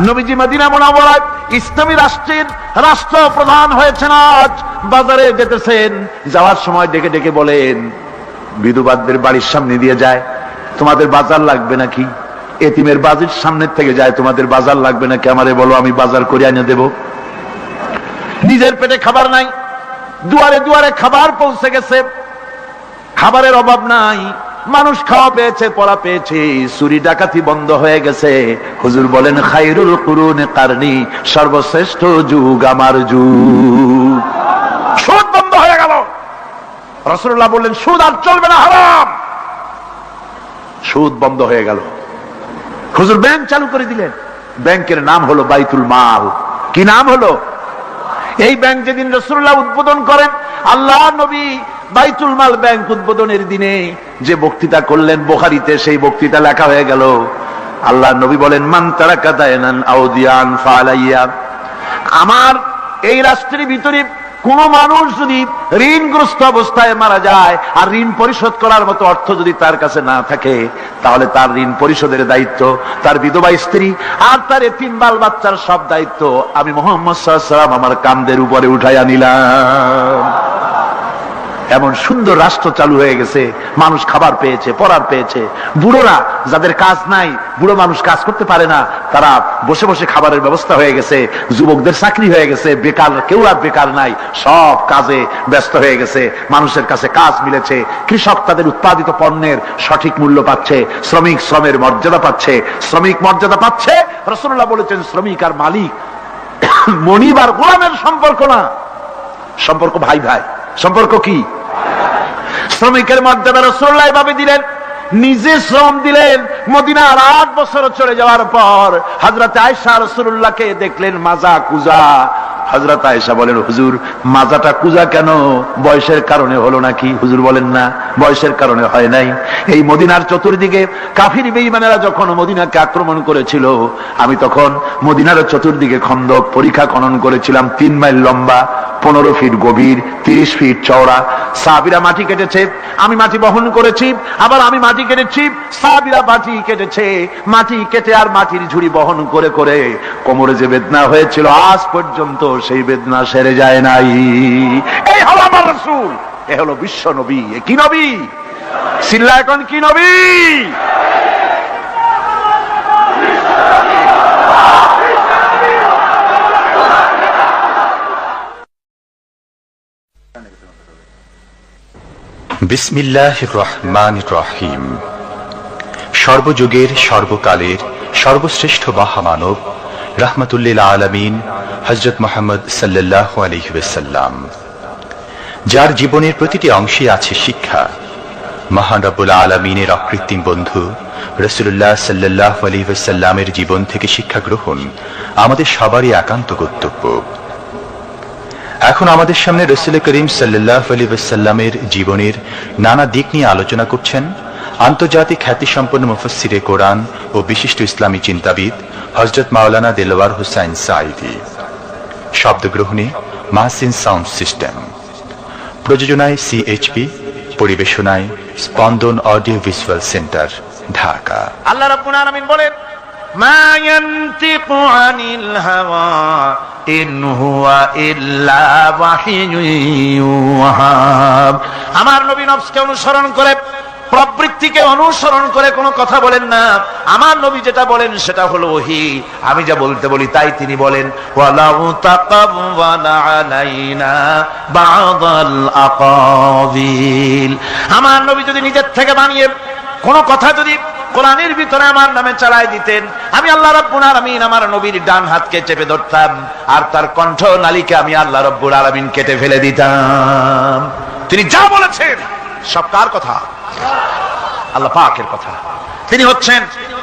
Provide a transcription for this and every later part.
নবীজি মদিনা মুনাওয়ারায় ইসলামী রাষ্ট্রের রাষ্ট্রপ্রধান হয়েছেন। আজ বাজারে যেতেছেন, যাওয়ার সময় ডেকে ডেকে বলেন, বিধবাদের বাড়ির সামনে দিয়ে যায়, তোমাদের বাজার লাগবে নাকি? এতিমের বাড়ির সামনের থেকে যায়, তোমাদের বাজার লাগবে নাকি? আমারে বলো, আমি বাজার করে এনে দেব। নিজের পেটে খাবার নাই, দুয়ারে দুয়ারে খাবার পৌঁছে গেছে, খাবারের অভাব নাই, মানুষ খাওয়া পেয়েছে, পড়া পেয়েছে, চুরি ডাকাতি বন্ধ হয়ে গেছে। হুজুর বলেন, খায়রুল কুরুনে কারনি, সর্বশ্রেষ্ঠ যুগ আমার যুগ। সুদ বন্ধ হয়ে গেল। রাসূলুল্লাহ বললেন, সুদ আর চলবে না, হারাম। সুদ বন্ধ হয়ে গেল। হুজুর ব্যাংক চালু করে দিলেন। ব্যাংকের নাম হলো বাইতুল মাল। কি নাম হলো? এই ব্যাংক যেদিন রাসূলুল্লাহ উদ্বোধন করেন, আল্লাহ নবী বাইতুল মাল ব্যাংক উদ্বোধনের দিনে যে বক্তৃতা করলেন, বুখারীতে সেই বক্তৃতা লেখা হয়ে গেল। আল্লাহ নবী বলেন, মান তারাকা দায়নান আও দিয়ান ফালাইয়া। আমার এই রাষ্ট্রের ভিতরে কোন মানুষ যদি ঋণগ্রস্ত অবস্থায় মারা যায় আর ঋণ পরিশোধ করার মতো অর্থ যদি তার কাছে না থাকে, তাহলে তার ঋণ পরিশোধের দায়িত্ব, তার বিধবা স্ত্রী আর তার এতিম বাল বাচ্চার সব দায়িত্ব আমি মুহাম্মদ সাল্লাল্লাহু আলাইহি ওয়াসাল্লাম আমার কাঁধের উপরে উঠাইয়া নিলাম। এমন সুন্দর রাষ্ট্র চালু হয়ে গেছে, মানুষ খাবার পেয়েছে, পড়ার পেয়েছে। বুড়োরা, যাদের কাজ নাই, বুড়ো মানুষ কাজ করতে পারে না, তারা বসে বসে খাবারের ব্যবস্থা হয়ে গেছে। যুবকদের চাকরি হয়ে গেছে, বেকার কেউ আর বেকার নাই, সব কাজে ব্যস্ত হয়ে গেছে, মানুষের কাছে কাজ মিলেছে। কৃষক তাদের উৎপাদিত পণ্যের সঠিক মূল্য পাচ্ছে, শ্রমিক শ্রমের মর্যাদা পাচ্ছে, শ্রমিক মর্যাদা পাচ্ছে। রাসূলুল্লাহ বলেছেন, শ্রমিক আর মালিক মনিব আর গোলামের সম্পর্ক না, সম্পর্ক ভাই ভাই। সম্পর্ক কি? শ্রমিকের মর্যাদা রাসূলুল্লাহ এভাবে দিলেন, নিজে শ্রম দিলেন। মদিনার 8 বছর চলে যাওয়ার পর হযরত আয়েশা রাসূলুল্লাহকে দেখলেন মাজা কুজা। হযরত আয়েশা বলেন, হুজুর মাজাটা কুজা কেন? বয়সের কারণে হলো নাকি? হুজুর বলেন, না, বয়সের কারণে হয় নাই। এই মদিনার চতুর্দিকে কাফির বেঈমানেরা যখন মদিনাকে আক্রমণ করেছিল, আমি তখন মদিনার চতুর্দিকে খন্দক পরিখা খনন করেছিলাম, 3 মাইল লম্বা, 15 ফিট গভীর, 30 ফিট চওড়া। সাহাবীরা মাটি কেটেছে, আমি মাটি বহন করেছি, আবার আমি মাটি কেটেছি, সাহাবীরা মাটি কেটেছে। মাটি কেটে আর মাটির ঝুড়ি বহন করে করে কোমরে যে বেদনা হয়েছিল, আজ পর্যন্ত সেই বেদনা সেরে যায় নাই। এই হলো আমার রাসূল, এ হলো বিশ্ব নবী। এ কি নবী? সিল্লা এখন কি নবী? বিসমিল্লাহির রহমানির রহিম। সর্বযুগের সর্বকালের সর্বশ্রেষ্ঠ মহামানব রাহমাতুল্লিল আলামিন হযরত মুহাম্মদ সাল্লাল্লাহু আলাইহি ওয়াসাল্লাম, যার জীবনের প্রতিটি অংশে আছে শিক্ষা, মহান রব্বুল আলামিনের অকৃত্রিম বন্ধু রাসূলুল্লাহ সাল্লাল্লাহু আলাইহি ওয়াসাল্লামের জীবন থেকে শিক্ষা গ্রহণ আমাদের সবারই একান্ত কর্তব্য। এখন আমাদের সামনে রাসূল করিম সাল্লাল্লাহু আলাইহি ওয়াসাল্লামের জীবনের নানা দিক নিয়ে আলোচনা করছেন আন্তর্জাতিক খ্যাতিসম্পন্ন মুফাসসিরে কোরআন ও বিশিষ্ট ইসলামী চিন্তাবিদ হযরত মাওলানা দেলওয়ার হোসাইন সাঈদী। শব্দগ্রহণে মাহসিন সাউন্ড সিস্টেম, প্রযোজনায় সিএইচপি, পরিবেশনায় স্পন্দন অডিও ভিজুয়াল সেন্টার, ঢাকা। আল্লাহ রাব্বুল আলামিন বলেন, মা ইয়ানতিকু আনিল হাওয়া ইন হুয়া ইল্লা ওয়াহিয়ুন ইউহা। আমার নবী নফসকে অনুসরণ করে, প্রবৃত্তিকে অনুসরণ করে কোনো কথা বলেন না। আমার নবী যেটা বলেন সেটা হলো ওহী। আমি যা বলতে বলি তাই তিনি বলেন। ওয়ালাউ তাকাওয়ালা আলাইনা বা'দাল আকাবিল। আমার নবী যদি নিজের থেকে বানিয়ে কোনো কথা যদি কোরআনের ভিতরে আমার নামে চালাই দিতেন, আমি আল্লাহ রাব্বুল আলামিন আমার নবীর ডান হাতকে চেপে ধরতাম, আর তার কণ্ঠ নালিকা আমি আল্লাহ রাব্বুল আলামিন কেটে ফেলে দিতাম। তিনি যা বলেছেন সব কার কথা? আল্লাহ পাকের কথা। তিনি হচ্ছেন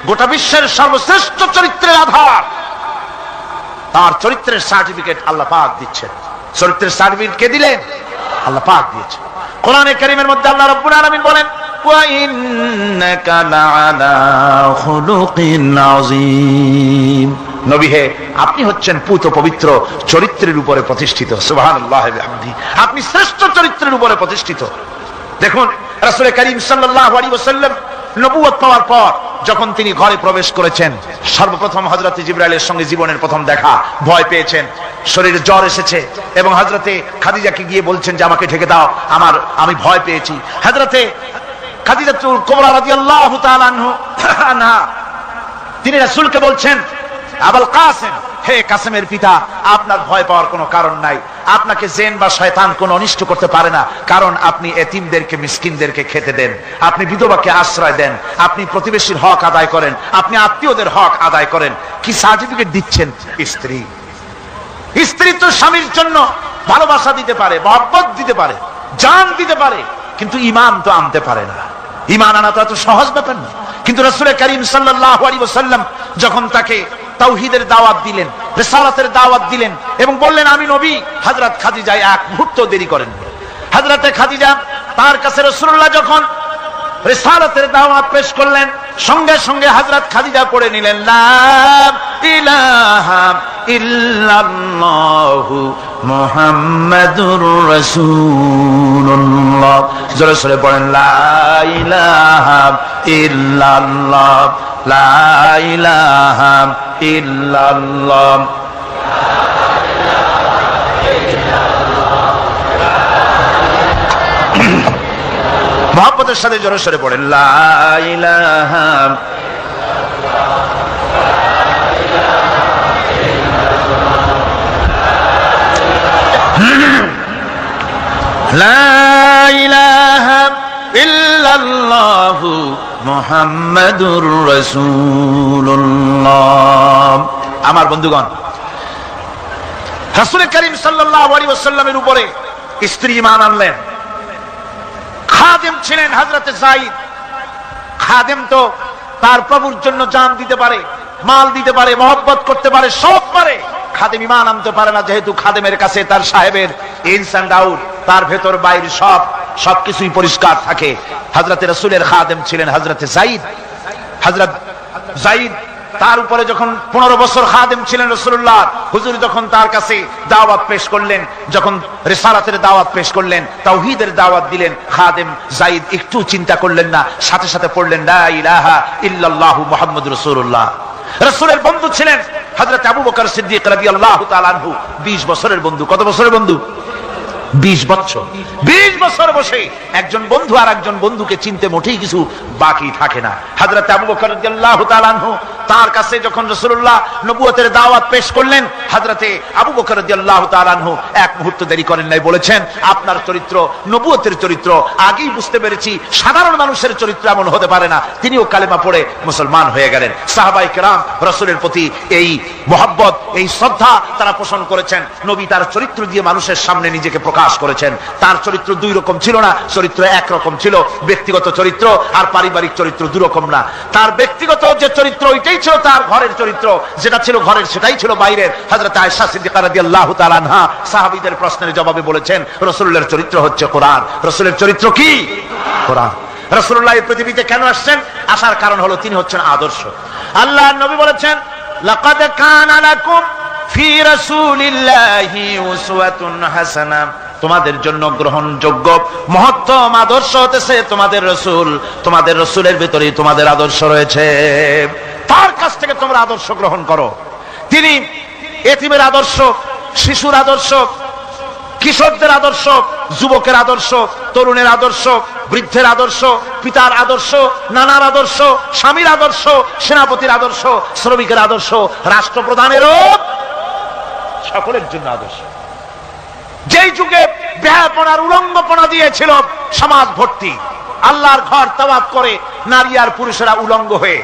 গোটা বিশ্বের সর্বশ্রেষ্ঠ চরিত্রের আধার। তার চরিত্রের সার্টিফিকেট আল্লাহ পাক দিচ্ছেন। চরিত্রের সার্টিফিকেট কে দিলেন? আল্লাহ পাক দিয়েছেন। কোরআনে কারীমের মধ্যে আল্লাহ রাব্বুল আলামিন বলেন, ওয়া ইন্নাকা লাআলা খুলুকিন আযীম। নবী হে, আপনি হচ্ছেন পুত পবিত্র চরিত্রের উপরে প্রতিষ্ঠিত। সুবহানাল্লাহি ওয়া বিহামদিহি। আপনি শ্রেষ্ঠ চরিত্রের উপরে প্রতিষ্ঠিত। দেখুন রাসূল করিম সাল্লাল্লাহু আলাইহি ওয়াসাল্লাম নবুয়ত পাওয়ার পর যখন তিনি ঘরে প্রবেশ করেছেন, সর্বপ্রথম হযরত জিবরাইলের সঙ্গে জীবনের প্রথম দেখা, ভয় পেয়েছেন, শরীরে জ্বর এসেছে এবং হযরতে খাদিজাকে গিয়ে বলছেন যে আমাকে ঢেকে দাও, আমি ভয় পেয়েছি। হযরতে খাদিজাতুল কুবরা রাদিয়াল্লাহু তাআলা আনহা তিনি রাসূলকে বলছেন, আবুল কাসেম, হে কাসেমের পিতা, আপনার ভয় পাওয়ার কোনো কারণ নাই, আপনাকে জিন বা শয়তান কোনো অনিষ্ট করতে পারে না, কারণ আপনি এতিমদেরকে, মিসকিনদেরকে খেতে দেন, আপনি বিধবাকে আশ্রয় দেন, আপনি প্রতিবেশীর হক আদায় করেন, আপনি আত্মীয়দের হক আদায় করেন। কি সার্টিফিকেট দিচ্ছেন? স্ত্রী। স্ত্রী তো স্বামীর জন্য ভালোবাসা দিতে পারে, মহব্বত দিতে পারে, জান দিতে পারে, কিন্তু ঈমান তো আনতে পারে না। ঈমান আনা তো এত সহজ ব্যাপার না। কিন্তু রাসূল করিম সাল্লাল্লাহু আলাইহি ওয়াসাল্লাম যখন তাকে তাওহীদের দাওয়াত দিলেন, রিসালাতের দাওয়াত দিলেন এবং বললেন আমি নবী, হযরত খাদিজা এক মুহূর্ত দেরি করেন। হযরতে খাদিজা তার কাছে রাসূলুল্লাহ যখন রিসালাতের দাওয়াত পেশ করলেন, সঙ্গে সঙ্গে হযরত খাদিজা পড়ে নিলেন লা ইলাহা ইল্লাল্লাহু মুহাম্মাদুর রাসূলুল্লাহ। জোরে সোরে পড়েন লা ইলাহা ইল্লাল্লাহ, লা ইলাহা ইল্লাল্লাহ। মহব্বতের সাথে জোরে সোরে পড়েন লা ইলাহা লা ইলাহা ইল্লাল্লাহু মুহাম্মাদুর রাসূলুল্লাহ। আমার বন্ধুগণ, রাসূল করিম সাল্লাল্লাহু আলাইহি ওয়াসাল্লামের উপরে স্ত্রী ঈমান আনলেন। খাদেম ছিলেন হযরতে যায়েদ। খাদেম তো তার প্রভুর জন্য জান দিতে পারে, মাল দিতে পারে, মহব্বত করতে পারে, সব পারে। খাদেম ঈমান আনতে পারে না, যেহেতু খাদেমের কাছে তার সাহেবের ইনস এন্ড আউট, তার ভেতর বাইরে সবকিছুই পরিষ্কার থাকে। হযরতে রাসূলের খাদেম ছিলেন হযরতে যায়েদ। হযরত যায়েদ তার উপরে যখন 15 বছর খাদেম ছিলেন রাসূলুল্লাহ, হুজুর যখন তার কাছে দাওয়াত পেশ করলেন, যখন রিসালাতের দাওয়াত পেশ করলেন, তাওহীদের দাওয়াত দিলেন, খাদেম যায়েদ একটু চিন্তা করলেন না, সাথে সাথে পড়লেন লা ইলাহা ইল্লাল্লাহু মুহাম্মাদুর রাসূলুল্লাহ। রাসূলের বন্ধু ছিলেন হযরত আবু বকর সিদ্দিক রাদিয়াল্লাহু তাআলা আনহু। 20 বছরের বন্ধু। কত বছরের বন্ধু? 20 বছর। 20 বছর বসে একজন বন্ধু আর একজন বন্ধুকে চিনতে মোটেই কিছু বাকি থাকে না। হযরত আবু বকর রাদিয়াল্লাহু তাআলা আনহু তার কাছে যখন রাসূলুল্লাহ নবুয়তের দাওয়াত পেশ করলেন, হযরতে আবু বকর রাদিয়াল্লাহু তাআলা আনহু এক মুহূর্ত দেরি করেন নাই, বলেছেন আপনার চরিত্র নবুয়তের চরিত্র। আগেই বুঝতে পেরেছি সাধারণ মানুষের চরিত্র এমন হতে পারে না। তিনিও কালেমা পড়ে মুসলমান হয়ে গেলেন। সাহাবায়ে কেরাম রাসূলের প্রতি এই মহব্বত, এই শ্রদ্ধা তারা পোষণ করেছেন। নবী তার চরিত্র দিয়ে মানুষের সামনে নিজেকে প্রকাশ করেছেন। তার চরিত্র দুই রকম ছিল না, চরিত্র এক রকম ছিল। ব্যক্তিগত চরিত্র আর পারিবারিক চরিত্র দুই রকম না। তার ব্যক্তিগত যে চরিত্র ওইটাই ছিল তার ঘরের চরিত্র, যেটা ছিল ঘরের সেটাই ছিল বাইরের। হযরত আয়েশা সিদ্দিকা রাদিয়াল্লাহু তাআলা আনহা সাহাবীদের প্রশ্নের জবাবে বলেছেন রাসূলের চরিত্র হচ্ছে কোরআন। রাসূলের চরিত্র কি? কোরআন। রাসূলুল্লাহ এই পৃথিবীতে কেন আসছেন? আসার কারণ হলো তিনি হচ্ছেন আদর্শ। আল্লাহর নবী বলেছেন লাকাদ কানা লাকুম ফি রাসূলিল্লাহি উসওয়াতুন হাসানাহ, তোমাদের জন্য গ্রহণযোগ্য মহত্তম আদর্শ হতেছে তোমাদের রাসূল। তোমাদের রাসূলের ভিতরেই তোমাদের আদর্শ রয়েছে। তার কাছ থেকে তোমরা আদর্শ গ্রহণ করো। তিনি এতিমের আদর্শ, শিশুর আদর্শ, কিশোরদের আদর্শ, যুবকের আদর্শ, তরুণের আদর্শ, বৃদ্ধের আদর্শ, পিতার আদর্শ, নানার আদর্শ, স্বামীর আদর্শ, সেনাপতির আদর্শ, শ্রমিকের আদর্শ, রাষ্ট্রপ্রধানেরও সকলের জন্য আদর্শ। যেই যুগে বেহাপনার উলঙ্গপনা দিয়েছিল সমাজ ভর্তি, আল্লাহর ঘর তাওয়াফ করে নারী আর পুরুষেরা উলঙ্গ হয়ে,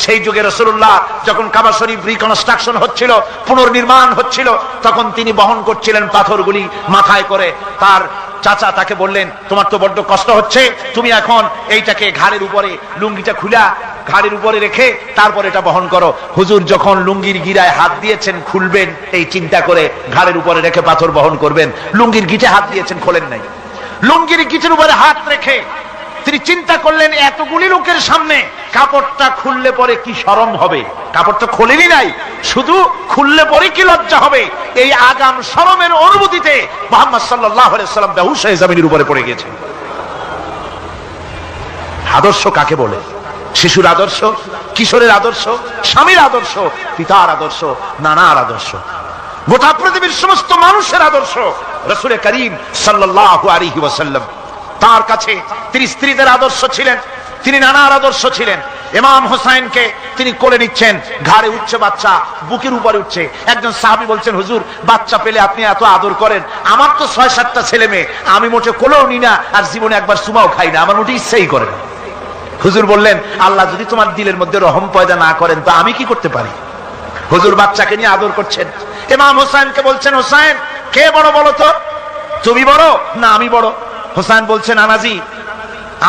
সেই যুগে রাসূলুল্লাহ যখন কাবা শরীফ রিকনস্ট্রাকশন হচ্ছিল, পুনর্নির্মাণ হচ্ছিল, তখন তিনি বহন করছিলেন পাথরগুলি মাথায় করে। তার চাচা তাকে বললেন তোমার তো বড্ড কষ্ট হচ্ছে, তুমি এখন এইটাকে ঘাড়ের উপরে, লুঙ্গিটা খুলা ঘাড়ের উপরে রেখে তারপর এটা বহন করো। হুজুর যখন লুঙ্গির গিরায় হাত দিয়েছেন খুলবেন এই চিন্তা করে ঘাড়ের উপরে রেখে পাথর বহন করবেন, লুঙ্গির গিটে হাত দিয়েছেন, খোলেন নাই। লুঙ্গির গিটের উপরে হাত রেখে তিনি চিন্তা করলেন এতগুলি লোকের সামনে কাপড়টা খুললে পরে কি শরম হবে। কাপড়টা খোলেনি নাই, শুধু খুললে পরে কি লজ্জা হবে। এই আগাম শরমের অনুভূতিতে মুহাম্মদ সাল্লাল্লাহু আলাইহি ওয়াসাল্লাম বেহুশ হয়ে জমিনের উপরে পড়ে গেছেন। আদর্শ কাকে বলে? শিশুর আদর্শ, কিশোরের আদর্শ, স্বামীর আদর্শ, পিতার আদর্শ, নানার আদর্শ, গোটা পৃথিবীর সমস্ত মানুষের আদর্শ রাসূল করিম সাল্লাল্লাহু আলাইহি ওয়াসাল্লাম। তার কাছে তিনি স্ত্রীদের আদর্শ ছিলেন, তিনি নানার আদর্শ ছিলেন। ইমাম হোসেনকে তিনি কোলে নিচ্ছেন, ঘাড়ে উঠছে বাচ্চা, বুকের উপরে উঠছে। একজন সাহাবী বলছেন, হুজুর বাচ্চা পেলে আপনি এত আদর করেন, আমার তো 6-7টা ছেলে মেয়ে, আমি মোটে কোলেও নি না, আর জীবনে একবার সুমাও খাই না, আমার মোটে ইচ্ছাই করে না। হুজুর বললেন, আল্লাহ যদি তোমার দিলের মধ্যে রহম পয়দা না করেন তো আমি কি করতে পারি? হুজুর বাচ্চাকে নিয়ে আদর করছেন। ইমাম হোসেনকে বলছেন, হোসেন কে বড় বলো তো, তুমি বড় না আমি বড়? হোসেন বলছেন, নানাজি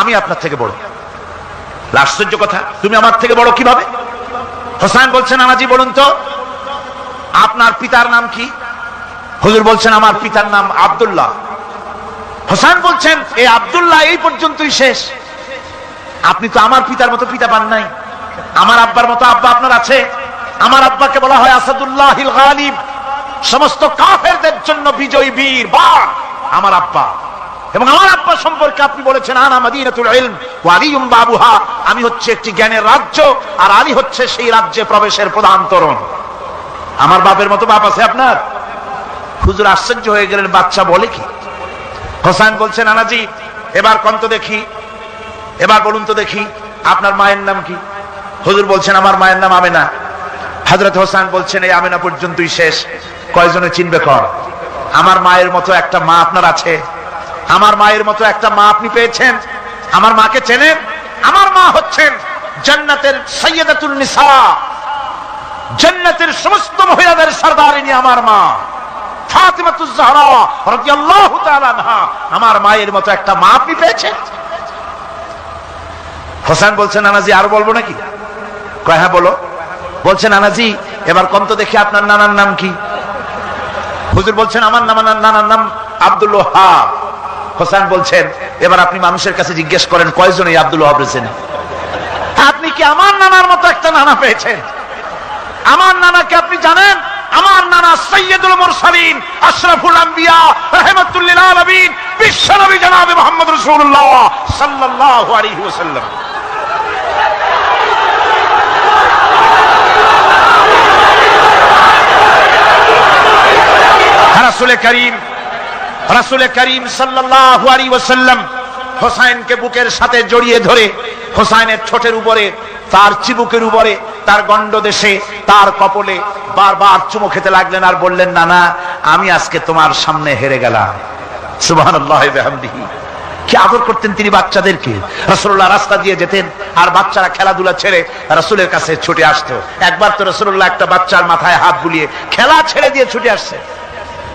আমি আপনার থেকে বড়। আশ্চর্য কথা, তুমি আমার থেকে বড় কিভাবে? হোসেন বলছেন, নানাজি বলুন তো আপনার পিতার নাম কি? হুজুর বলছেন, আমার পিতার নাম আব্দুল্লাহ। হোসেন বলছেন, এই আব্দুল্লাহ এই পর্যন্তই শেষ, আপনি তো আমার পিতার মতো পিতা পান নাই, আমার আব্বার মতো আব্বা আপনার আছে। আমার আব্বাকে বলা হয় আসাদুল্লাহিল গালিব, সমস্ত কাফেরদের জন্য বিজয়ী বীর বাঘ আমার আব্বা। এবং আমার আব্বা সম্পর্কে আপনি বলেছেন, আনা মাদিনাতুল ইলম ওয়া আলিয়ুম বাবুহা, আমি হচ্ছে একটি জ্ঞানের রাজ্য, আর আলী হচ্ছে সেই রাজ্যে প্রবেশের প্রধান তোরণ। আমার বাপের মতো বাপ আছে আপনার? হুজুর আশ্চর্য হয়ে গেলেন, বাচ্চা বলে কি? হোসেন বলছেন, নানাজি এবার কোন তো দেখি, এবার বলুন তো দেখি আপনার মায়ের নাম কি? হুজুর বলছেন, আমার মায়ের নাম আমেনা। হযরত হোসেন বলছেন, এই আমেনা পর্যন্তই শেষ, কয়জনে চিনবে কর? আমার মায়ের মতো একটা মা আপনার আছে? আমার মায়ের মতো একটা মা আপনি পেয়েছেন? আমার মাকে চেনেন? আমার মা হচ্ছেন জান্নাতের সাইয়্যিদাতুন নিসা, জান্নাতের সমস্ত মহিলাদের সরদারিনী আমার মা ফাতিমাতুজ জাহরা রাদিয়াল্লাহু তাআলা আনহা। আমার মায়ের মতো একটা মা আপনি পেয়েছেন? হোসেন বলছেন, নানাজি আর বলবো নাকি? কয় হ্যাঁ বলো। বলছেন, নানাজি এবার কোন তো দেখি আপনার নানার নাম কি? হুজুর বলছেন, আমার নানার নাম আব্দুল ওয়াহাব। হোসেন বলছেন, এবার আপনি মানুষের কাছে জিজ্ঞেস করেন কয়জন এই আব্দুল ওয়াহাব রয়েছেন? আপনি কি আমার নানার মতো একটা নানা পেয়েছেন? আমার নানাকে আপনি জানেন? আমার নানা সাইয়্যিদুল মুরসালিন, আশরাফুল আম্বিয়া, রাহমাতুল লিল আলামিন, বিশ্বনবী জনাবে মুহাম্মদ রাসূলুল্লাহ সাল্লাল্লাহু আলাইহি ওয়াসাল্লাম। রাসূল করিম সাল্লাল্লাহু আলাইহি ওয়াসাল্লাম হোসেনকে বুকের সাথে জড়িয়ে ধরে হোসেনের ঠোঁটের উপরে, তার চিবুকের উপরে, তার গণ্ডদেশে, তার কপলে বারবার চুমু খেতে লাগলেন আর বললেন, নানা আমি আজকে তোমার সামনে হেরে গেলাম। সুবহানাল্লাহি ওয়া বিহামদিহি। কি আদর করতেন তিনি বাচ্চাদেরকে। রাসূলুল্লাহ রাস্তা দিয়ে যেতেন আর বাচ্চারা খেলাধুলা ছেড়ে রাসূলের কাছে ছুটে আসতো। একবার তো রাসূলুল্লাহ একটা বাচ্চার মাথায় হাত বুলিয়ে খেলা ছেড়ে দিয়ে ছুটে আসছে।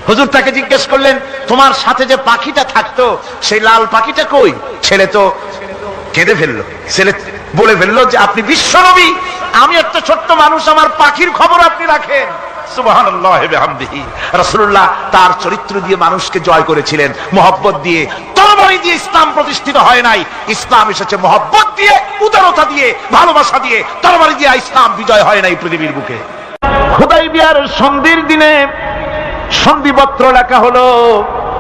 হুজুর তাকে জিজ্ঞেস করলেন, তোমার সাথে যে পাখিটা থাকতো সেই লাল পাখিটা কই? ছেলে তো কেঁদে ফেললো, ছেলে বলে ফেললো যে আপনি বিশ্বনবী, আমি একটা ছোট্ট মানুষ, আমার পাখির খবর আপনি রাখেন। সুবহানাল্লাহি ওয়া বিহামদিহি। রাসূলুল্লাহ তার চরিত্র দিয়ে মানুষকে জয় করেছিলেন, মহব্বত দিয়ে। তরবারি দিয়ে ইসলাম প্রতিষ্ঠিত হয় নাই, ইসলাম এসেছে মহব্বত দিয়ে, উদারতা দিয়ে, ভালোবাসা দিয়ে। তরবারি দিয়ে ইসলাম বিজয় হয় নাই পৃথিবীর বুকে। হুদাইবিয়ার সন্ধির দিনে সন্ধিপত্র লেখা হলো,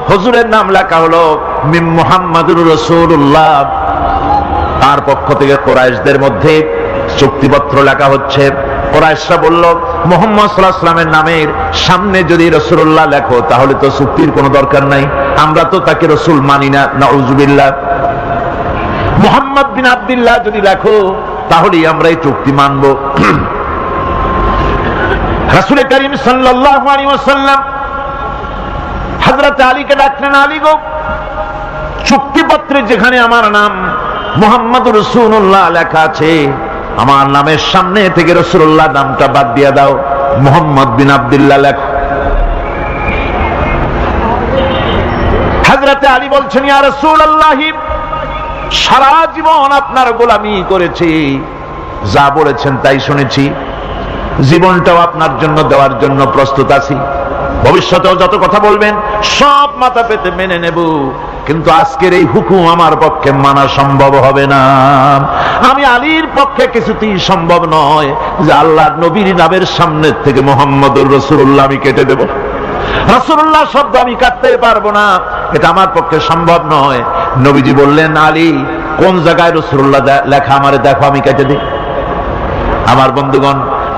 হুজুরের নাম লেখা হলো মিন মুহাম্মাদুর রাসূলুল্লাহ। তার পক্ষ থেকে কুরাইশদের মধ্যে চুক্তিপত্র লেখা হচ্ছে। কুরাইশরা বলল, মুহাম্মদ সাল্লাল্লাহু আলাইহি ওয়াসাল্লামের নামের সামনে যদি রাসূলুল্লাহ লেখো তাহলে তো চুক্তির কোনো দরকার নাই, আমরা তো তাকে রাসূল মানি না, নাউযুবিল্লাহ। মুহাম্মদ বিন আব্দুল্লাহ যদি লেখো তাহলেই আমরা এই চুক্তি মানব। রাসূল করিম সাল্লাল্লাহু আলাইহি ওয়াসাল্লাম হযরত আলীকে ডাকলেন, আলী গো, চুক্তিপত্রে যেখানে আমার নাম মুহাম্মদুর রাসূলুল্লাহ লেখা আছে, আমার নামের সামনে থেকে রাসূলুল্লাহ নামটা বাদ দিয়ে দাও, মুহাম্মদ বিন আব্দুল্লাহ লেখো। হযরত আলী বলছেন, ইয়া রাসূলুল্লাহ, সারা জীবন আপনার গোলামি করেছি, যা বলেছেন তাই শুনেছি, জীবনটাও আপনার জন্য দেওয়ার জন্য প্রস্তুত আছি, ভবিষ্যতেও যত কথা বলবেন সব মাথা পেতে মেনে নেব, কিন্তু আজকের এই হুকুম আমার পক্ষে মানা সম্ভব হবে না। আমি আলীর পক্ষে কিছুতেই সম্ভব নয় যে আল্লাহর নবীর নামের সামনে থেকে মুহাম্মদুর রাসূলুল্লাহ আমি কেটে দেব। রাসূলুল্লাহ শব্দ আমি কাটতে পারবো না, এটা আমার পক্ষে সম্ভব নয়। নবীজি বললেন, আলী কোন জায়গায় রাসূলুল্লাহ লেখা আমারে দেখো, আমি কেটে দিই। আমার বন্ধুগণ,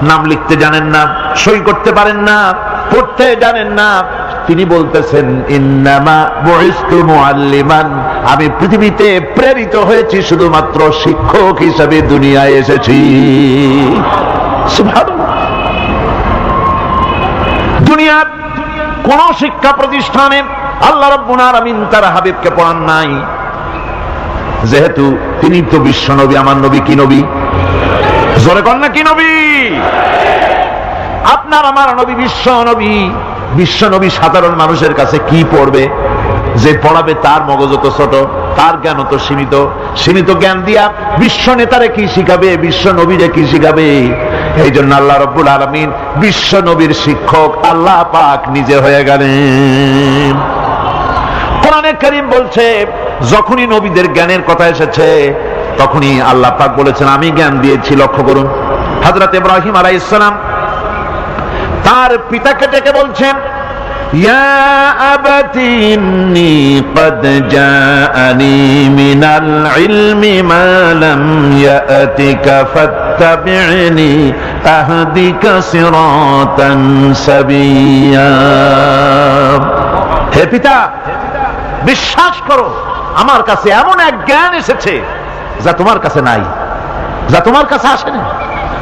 নাম লিখতে জানেন না, সই করতে পারেন না, পড়তে জানেন না, তিনি বলতেছেন ইন্নামা বুইসতু মুআল্লিমান, আমি পৃথিবীতে প্রেরিত হয়েছি শুধুমাত্র শিক্ষক হিসেবে দুনিয়ায় এসেছি। সুবহানাল্লাহ। দুনিয়ার কোন শিক্ষা প্রতিষ্ঠানে আল্লাহ রাব্বুল আলামিন তার হাবিবকে পড়ান নাই, যেহেতু তিনি তো বিশ্ব নবী। আমার নবী কি নবী? জোরে কর না, কি নবী? আপনার আমার নবী বিশ্ব নবী। বিশ্ব নবী সাধারণ মানুষের কাছে কি পড়বে? যে পড়াবে তার মগজ তো ছোট, তার জ্ঞান তো সীমিত। সীমিত জ্ঞান দিয়া বিশ্ব নেতারে কি শিখাবে, বিশ্ব নবীরে কি শিখাবে? এই জন্য আল্লাহ রাব্বুল আলামিন বিশ্ব নবীর শিক্ষক আল্লাহ পাক নিজে হয়ে গেলেন। কোরআনে কারীম বলছে, যখনই নবীদের জ্ঞানের কথা এসেছে তখনই আল্লাহ পাক বলেছেন আমি জ্ঞান দিয়েছি। লক্ষ্য করুন, হযরত ইব্রাহিম আলাইহিস সালাম তার পিতাকে ডেকে বলছেন, ইয়া আবাতি ইন্নী ক্বাদ জাআনি মিনাল ইলমি মা লাম ইয়াতিকা ফাত্তাবি'নি আহদিকা সিরাতান সাবিয়্যা। হে পিতা, বিশ্বাস করো, আমার কাছে এমন এক জ্ঞান এসেছে যা তোমার কাছে নাই, যা তোমার কাছে আসেনি।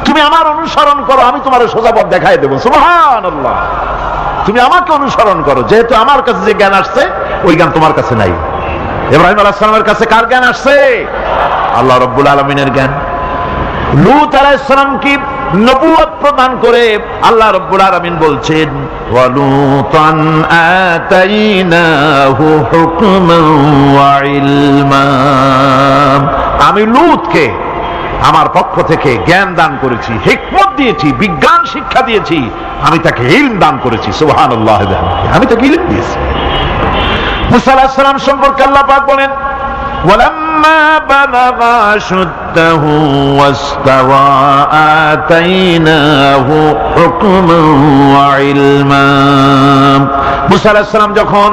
তুমি আমার অনুসরণ করো, আমি তোমার সোজা পথ দেখাই দেবো। সুবহানাল্লাহ। তুমি আমাকে অনুসরণ করো, যেহেতু আমার কাছে যে জ্ঞান আসছে ওই জ্ঞান তোমার কাছে নাই। ইব্রাহিম আলাইহিস সালামের কাছে কার জ্ঞান আসছে? আল্লাহ রাব্বুল আলামিনের জ্ঞান। লূত আলাইহিস সালামকে নবুয়ত প্রদান করে আল্লাহ রাব্বুল আলামিন বলছেন, ওয়া লূতান আতাইনাহু হুকমান ওয়া ইলমা। আমি লূতকে আমার পক্ষ থেকে জ্ঞান দান করেছি, হিকমত দিয়েছি, বিজ্ঞান শিক্ষা দিয়েছি, আমি তাকে ইলম দান করেছি। সুবহানাল্লাহ। আমি তাকে ইলম দিয়েছি। মুসা আলাইহিস সালাম সম্পর্কে আল্লাহ পাক বলেন, ওয়ালাম্মা বালাগা আশুদ্দাহু ওয়াস্তাওয়া আতাইনাহু হুকমান ওয়া ইলমা। মুসা আলাইহিস সালাম যখন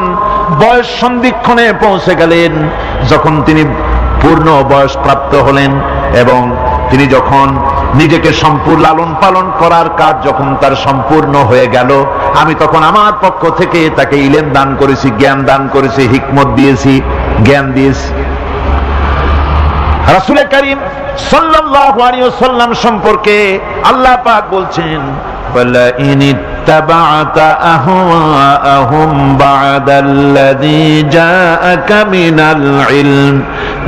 বয়স সন্ধিক্ষণে পৌঁছে গেলেন, যখন তিনি পূর্ণ বয়স প্রাপ্ত হলেন এবং তিনি যখন নিজেকে সম্পূর্ণ লালন পালন করার কাজ যখন তার সম্পূর্ণ হয়ে গেল, আমি তখন আমার পক্ষ থেকে তাকে ইলম দান করেছি, জ্ঞান দান করেছি, হিকমত দিয়েছি, জ্ঞান দিয়েছি। রাসূল করিম সাল্লাল্লাহু আলাইহি ওয়াসাল্লাম সম্পর্কে আল্লাহ পাক বলছেন, ওয়ালা ইন ইত্তাবা'তা আহওয়াআহুম বা'দাল্লাযী জাআকা মিনাল ইলম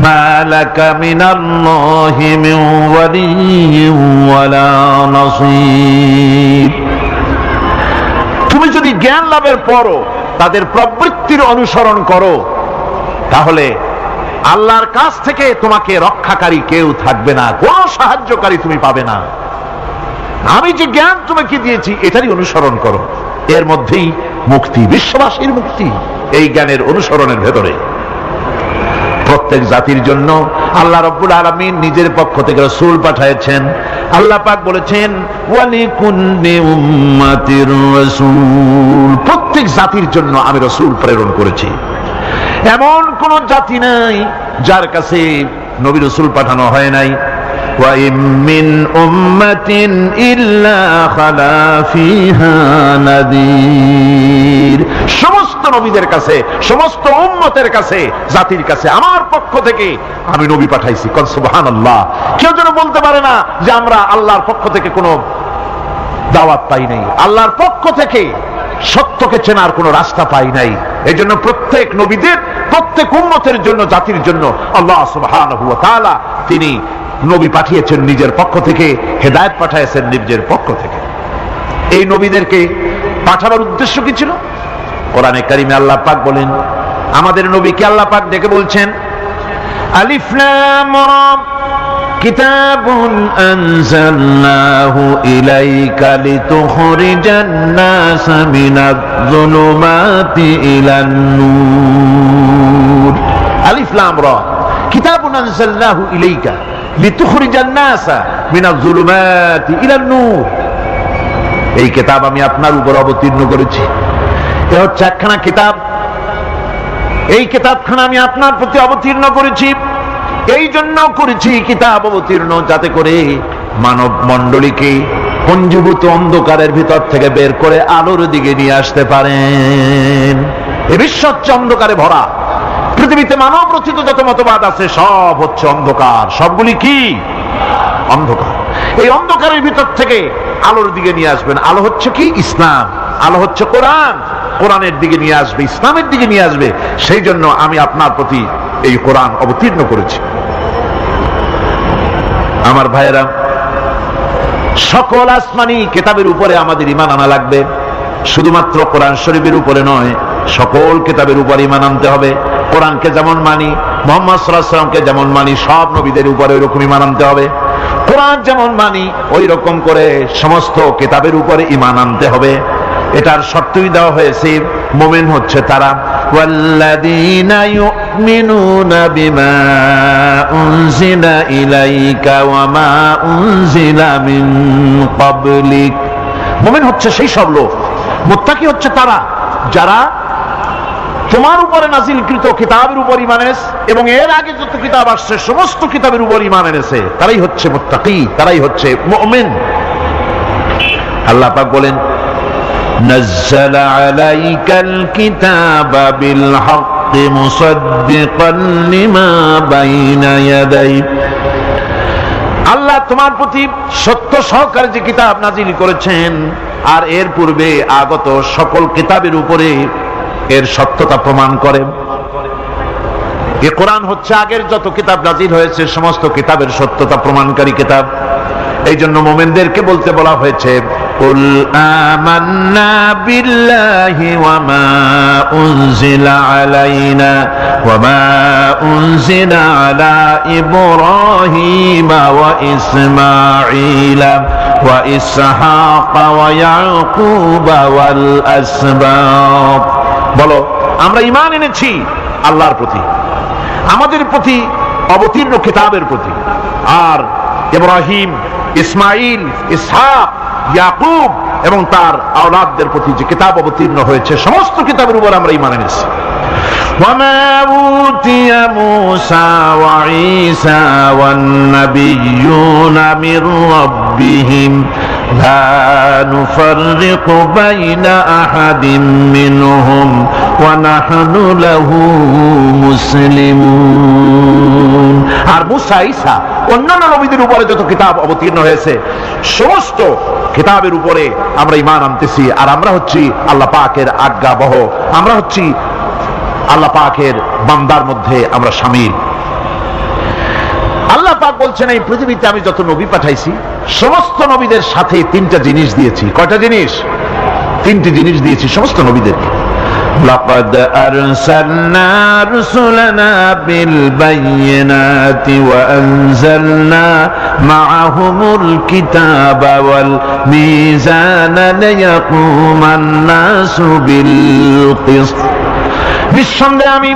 মা লাকা মিনাল্লাহি মিন ওয়ালিয়্যিন ওয়ালা নাসীর। তুমি যদি জ্ঞান লাভের পরও তাদের প্রবৃত্তির অনুসরণ করো, তাহলে আল্লাহর কাছ থেকে তোমাকে রক্ষাকারী কেউ থাকবে না, কোন সাহায্যকারী তুমি পাবে না। আমি যে জ্ঞান তোমাকে দিয়েছি এটারই অনুসরণ করো, এর মধ্যেই মুক্তি, বিশ্ববাসীর মুক্তি এই জ্ঞানের অনুসরণের ভেতরে। প্রত্যেক জাতির জন্য আল্লাহ রাব্বুল আলামিন নিজের পক্ষ থেকে রাসূল পাঠিয়েছেন। আল্লাহ পাক বলেছেন, ওয়ালিকুল্লি উম্মাতির রাসূল, প্রত্যেক জাতির জন্য আমি রাসূল প্রেরণ করেছি। এমন কোন জাতি নাই যার কাছে নবী রাসূল পাঠানো হয় নাই। ওয়া ইম মিন উম্মাতিন ইল্লা খালা ফিহা নাযীর। সমস্ত নবীদের কাছে, সমস্ত উম্মতের কাছে, জাতির কাছে আমার পক্ষ থেকে আমি নবী পাঠাইছি। কোন সুবহানাল্লাহ। কেউ যেন বলতে পারে না যে আমরা আল্লাহর পক্ষ থেকে কোনো দাওয়াত পাই নাই, আল্লাহর পক্ষ থেকে সত্যকে চেনার কোন রাস্তা পাই নাই। এই জন্য প্রত্যেক নবীদের, প্রত্যেক উম্মতের জন্য, জাতির জন্য আল্লাহ সুবহানাহু ওয়া তাআলা তিনি নবী পাঠিয়েছেন নিজের পক্ষ থেকে, হেদায়েত পাঠিয়েছেন নিজের পক্ষ থেকে। এই নবীদেরকে পাঠাবার উদ্দেশ্য কি ছিল? কোরআনে কারিমে আল্লাহ পাক বলেন, আমাদের নবীকে আল্লাহ পাক ডেকে বলছেন, আলিফ লাম রা কিতাবুন আনজালনাহু ইলাইকা লিতুখরিজান নাস মিনাজ যুলুমাতি ইলান নূর। আলিফ লাম রা কিতাবুন আনজালনাহু ইলাইকা লিতুখরিজান নাস মিনাজ যুলুমাতি ইলান নূর। এই কিতাব আমি আপনার উপর অবতীর্ণ করেছি। এ হচ্ছে একখানা কিতাব। এই কিতাবখানা আমি আপনার প্রতি অবতীর্ণ করেছি। এই জন্য করেছি কিতাব অবতীর্ণ, যাতে করে মানব মণ্ডলীকে পঞ্জীভূত অন্ধকারের ভিতর থেকে বের করে আলোর দিকে নিয়ে আসতে পারেন। এ বিশ্ব হচ্ছে অন্ধকারে ভরা। পৃথিবীতে মানব রচিত যত মতবাদ আছে সব হচ্ছে অন্ধকার। সবগুলি কি? অন্ধকার। এই অন্ধকারের ভিতর থেকে আলোর দিকে নিয়ে আসবেন। আলো হচ্ছে কি? ইসলাম। আলো হচ্ছে কোরআন। কোরআনের দিকে নিয়ে আসবে, ইসলামের দিকে নিয়ে আসবে। সেই জন্য আমি আপনার প্রতি এই কোরআন অবতীর্ণ করেছি। আমার ভাইয়েরা, সকল আসমানি কিতাবের উপরে আমাদের ঈমান আনা লাগবে। শুধুমাত্র কোরআন শরীফের উপরে নয়, সকল কিতাবের উপর ঈমান আনতে হবে। কোরআনকে যেমন মানি, মুহাম্মদ সাল্লাল্লাহু আলাইহি ওয়াসাল্লামকে যেমন মানি, সব নবীদের উপরে ওই রকম ঈমান আনতে হবে। কোরআন যেমন মানি ওই রকম করে সমস্ত কিতাবের উপরে ঈমান আনতে হবে। এটার শর্তই দেওয়া হয়েছে, মুমিন হচ্ছে তারা ওয়াল্লাযীনা ইউমিনুনা বিমা উনজিলা ইলাইকা ওয়া মা উনজিলা মিন ক্বাবলিক। মুমিন হচ্ছে সেই সব লোক, মুত্তাকি হচ্ছে তারা যারা তোমার উপরে নাযিলকৃত কিতাবের উপর ঈমান এনেছে এবং এর আগে যত কিতাব আসছে সমস্ত কিতাবের উপর ঈমান এনেছে, তারাই হচ্ছে মুত্তাকি, তারাই হচ্ছে মুমিন। আল্লাহ পাক বলেন, نزل عليك الكتاب بالحق مصدقا لما بين يديه। আল্লাহ তোমার প্রতি সত্য সহকারে যে কিতাব নাজিল করেছেন আর এর পূর্বে আগত সকল কিতাবের উপরে এর সত্যতা প্রমাণ করে। এই কোরআন হচ্ছে আগের যত কিতাব নাজিল হয়েছে সমস্ত কিতাবের সত্যতা প্রমাণকারী কিতাব। এই জন্য মুমিনদেরকে বলতে বলা হয়েছে, কুল আমান্না বিল্লাহি ওয়া মা উনজিলা আলাইনা ওয়া মা উনজিলা আলা ইব্রাহিম ওয়া ইসমাঈলা ওয়া ইসহাক ওয়া ইয়াকুব ওয়াল আসবাত। বলো, আমরা ঈমান এনেছি আল্লাহর প্রতি, আমাদের প্রতি অবতীর্ণ কিতাবের প্রতি, আর ইব্রাহিম, ইসমাইল, ইসহাক, ইয়াকুব এবং তার আওলাদদের প্রতি যে কিতাব অবতীর্ণ হয়েছে সমস্ত কিতাবের উপর আমরা ঈমান এনেছি। وما أوتي موسى وعيسى والنبيون من ربهم لا نفرق بين أحد منهم ونحن له مسلمون। আর মুসা, ঈসা, অন্যান্য নবীদের উপরে যত কিতাব অবতীর্ণ হয়েছে সমস্ত কিতাবের উপরে আমরা ঈমান আনতেছি, আর আমরা হচ্ছি আল্লাহ পাকের আজ্ঞাবহ, আমরা হচ্ছি আল্লাহ পাকের বান্দার মধ্যে আমরা শামিল। আল্লাহ পাক বলছেন, এই পৃথিবীতে আমি যত নবী পাঠাইছি সমস্ত নবীদের সাথে তিনটা জিনিস দিয়েছি। কয়টা জিনিস? তিনটি জিনিস দিয়েছি সমস্ত নবীদেরকে। লাকাদ আরসালনা রুসুলানা বিল বাইয়িনাতি ওয়া আনজালনা মাআহুমুল কিতাবা ওয়াল মিজানা লিয়াকুমান নাসু বিল কিসত। নিঃসন্দেহে আমি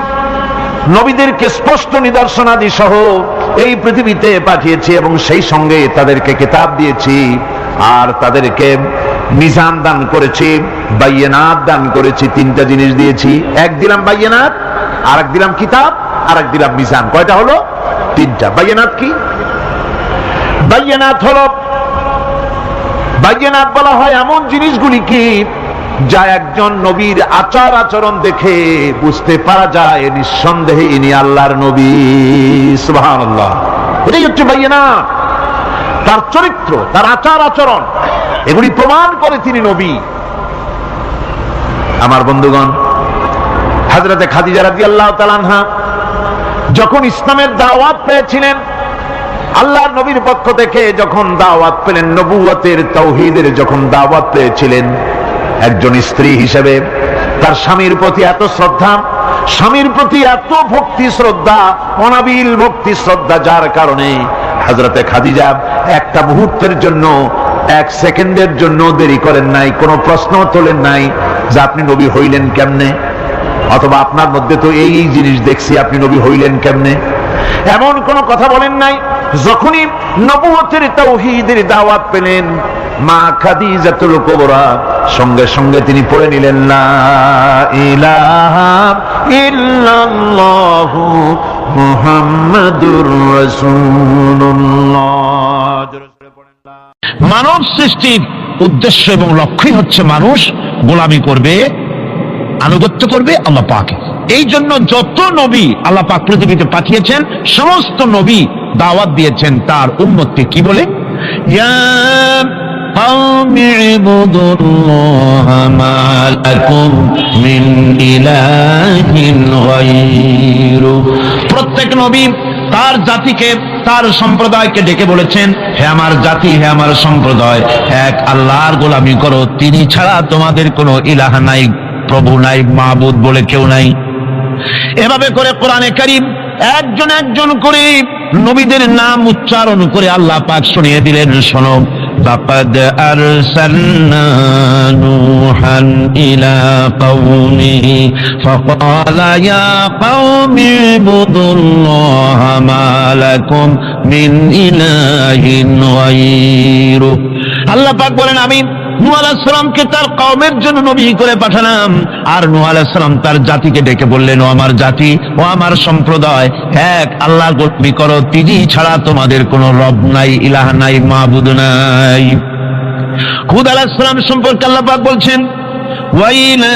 নবীদেরকে স্পষ্ট নিদর্শনাদি সহ এই পৃথিবীতে পাঠিয়েছি এবং সেই সঙ্গে তাদেরকে কিতাব দিয়েছি আর তাদেরকে মিজান দান করেছি, বাইয়িনাত দান করেছি। তিনটা জিনিস দিয়েছি, এক দিলাম বাইয়িনাত, আর এক দিলাম কিতাব, আর এক দিলাম মিজান। কয়টা হলো? তিনটা। বাইয়িনাত কি? বাইয়িনাত হলো, বাইয়িনাত বলা হয় এমন জিনিসগুলি কি যা একজন নবীর আচার আচরণ দেখে বুঝতে পারা যায় নিঃসন্দেহে ইনি আল্লাহর নবী। সুবহানাল্লাহ। এটাই হচ্ছে বাইয়িনাত। তার চরিত্র, তার আচার আচরণ এগুলি প্রমাণ করে তিনি নবী। আমার বন্ধুগণ, হযরতে খাদিজা রাদিয়াল্লাহু তাআলা আনহা যখন ইসলামের দাওয়াত পেয়েছিলেন, আল্লাহর নবীর পক্ষ থেকে যখন দাওয়াত পেলেন, নবুয়তের তাওহীদের যখন দাওয়াত পেয়েছিলেন, একজন স্ত্রী হিসেবে তার স্বামীর প্রতি এত শ্রদ্ধা, স্বামীর প্রতি এত ভক্তি শ্রদ্ধা, অনাবিল ভক্তি শ্রদ্ধা, যার কারণে হযরতে খাদিজা একটা মুহূর্তের জন্য, এক সেকেন্ডের জন্য দেরি করেন নাই, কোনো প্রশ্ন তোলেন নাই যে আপনি নবী হইলেন কেমনে, অথবা আপনার মধ্যে তো এই জিনিস দেখছি, আপনি নবী হইলেন কেমনে, এমন কোন কথা বলেন নাই। যখনই নবুয়তের তাওহীদের দাওয়াত পেলেন, মা খাদিজাতুল কুবরা, সঙ্গে সঙ্গে তিনি পড়ে নিলেন লা ইলাহা ইল্লাল্লাহু মুহাম্মাদুর রাসূলুল্লাহ। মানব সৃষ্টির উদ্দেশ্য এবং লক্ষ্যই হচ্ছে মানুষ গোলামি করবে, আনুগত্য করবে আল্লাহ পাকে। এই জন্য যত নবী আল্লাহ পাক পৃথিবীতে পাঠিয়েছেন, সমস্ত নবী দাওয়াত দিয়েছেন তার উম্মতকে কি বলে, ইয়া কওমি ইবুদুল্লাহা মা লাকুম মিন ইলাহিন গায়রু। প্রত্যেক নবী তার জাতিকে, তার সম্প্রদায়কে ডেকে বলেছেন, হে আমার জাতি, হে আমার সম্প্রদায়, এক আল্লাহর গোলামি করো, তিনি ছাড়া তোমাদের কোনো ইলাহ নাই, প্রভু নাই, মাবুদ বলে কেউ নাই। এভাবে করে কোরআনে কারীম একজন একজন করে নবীদের নাম উচ্চারণ করে আল্লাহ পাক শুনিয়ে দিলেন, শোনো, লাকাদ আরসালনা নূহান ইলা কওমিহি ফাকালা ইয়া কওমি ইবুদুল্লাহা মা লাকুম মিন ইলাহিন গায়রু। আল্লাহ পাক বলেন, আমি নূহ আলাইহিস সালামকে তার কওমের জন্য নবী করে পাঠালাম, আর নূহ আলাইহিস সালাম তার জাতিকে ডেকে বললেন, ও আমার জাতি, ও আমার সম্প্রদায়, এক আল্লাহর গোলামি করো, তিনি ছাড়া তোমাদের কোনো রব নাই, ইলাহ নাই, মাবুদ নাই। হুদ আলাইহিস সালাম সম্পর্কে আল্লাহ পাক বলছেন, ওয়াইলা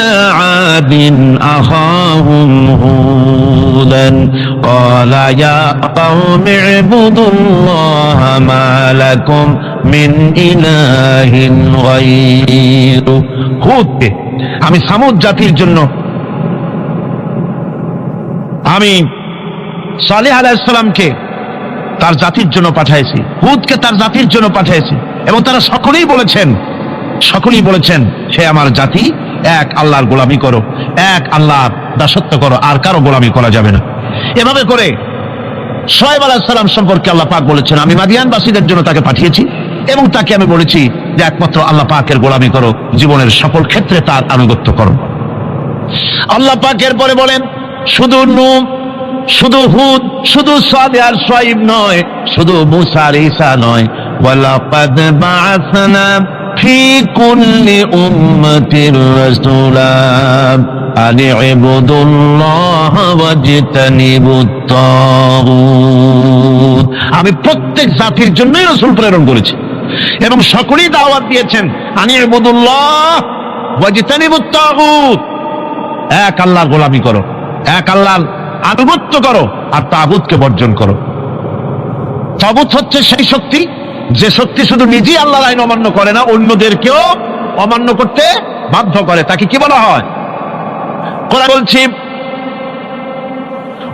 আদিন আখাহুম হুদান ক্বালা ইয়া কওমি ইবুদুল্লাহা মা লাকুম মিন ইলাহিন গায়রু। হুদকে আমি সামুদ জাতির জন্য, আমি সালেহ আলাইহিস সালামকে তার জাতির জন্য পাঠিয়েছি, হুদকে তার জাতির জন্য পাঠিয়েছি, এবং তারা সকলেই বলেছেন সে আমার জাতি, এক আল্লাহর গোলামি করো, এক আল্লাহর দাসত্ব করো, আর কারো গোলামি করা যাবে না। এভাবে করে শুআয়ব আলাইহিস সালাম সম্পর্কে আল্লাহ পাক বলেছেন, আমি মাদিয়ানবাসীদের জন্য তাকে পাঠিয়েছি এবং তাকে আমি বলেছি যে একমাত্র আল্লাহ পাকের গোলামি করো, জীবনের সকল ক্ষেত্রে তার আনুগত্য করো। আল্লাহ পাকের পরে বলেন, শুধু নূহ, শুধু হুদ, শুধু সালেহ আর শুআয়ব নয়, শুধু মূসা আর ঈসা নয়, ওয়ালাকাদ বা'আসনা ফি কুল্লি উম্মাতির রাসূলা আন ইবুদুল্লাহা ওয়াজতানিবুত তাগুত। আমি প্রত্যেক জাতির জন্যই রাসূল প্রেরণ করেছি এবং সকলেই দাওয়াত দিয়েছেন, আন ইবুদুল্লাহ ওয়াজতানিবুত তাগুত, এক আল্লাহর গোলামি করো, এক আল্লাহর আনুগত্য করো, আর তাগুতকে বর্জন করো। তাগুত হচ্ছে সেই শক্তি যে শক্তি শুধু নিজেই আল্লাহর আইন অমান্য করে না, অন্যদেরকেও অমান্য করতে বাধ্য করে, তাকে কি বলা হয়? কোরআন বলছি,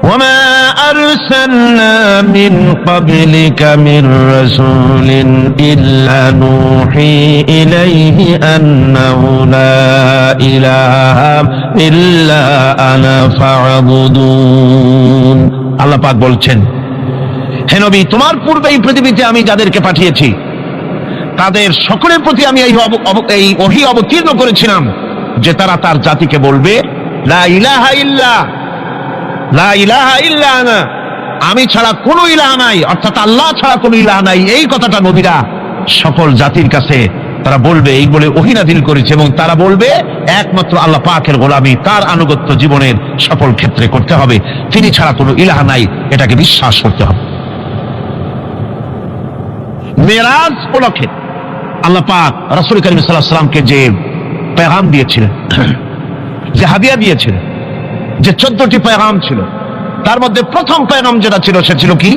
ওয়ামা আরসালনা মিন ক্বাবলিকা মির রাসূলিন ইল্লা নূহি ইলাইহি আন্নাহু লা ইলাহা ইল্লা আনা ফা'বুদুন। আল্লাহ পাক বলছেন, হে নবী, তোমার পূর্বে এই পৃথিবীতে আমি যাদেরকে পাঠিয়েছি তাদের সকলের প্রতি আমি এই ওহী অবতীর্ণ করেছিলাম যে তারা তার জাতিকে বলবে, লা ইলাহা ইল্লা, লা ইলাহা ইল্লা আনা, আমি ছাড়া কোনো ইলাহ নাই, অর্থাৎ আল্লাহ ছাড়া কোনো ইলাহ নাই। এই কথাটা নবীরা সকল জাতির কাছে তারা বলবে, এই বলে ওহী নাযিল করেছে, এবং তারা বলবে একমাত্র আল্লাহ পাকের গোলামি, তার আনুগত্য জীবনের সকল ক্ষেত্রে করতে হবে, তিনি ছাড়া কোনো ইলাহ নাই, এটাকে বিশ্বাস করতে হবে। মেরাজ উপলক্ষে আল্লাহ পাক রাসূল করিম সাল্লাল্লাহু আলাইহি ওয়াসাল্লামকে যে পেগাম দিয়েছিলেন, যে হাদিয়া দিয়েছিলেন, যে 14টি পেগাম ছিল, তার মধ্যে প্রথম পেগাম যেটা ছিল সে ছিল কি,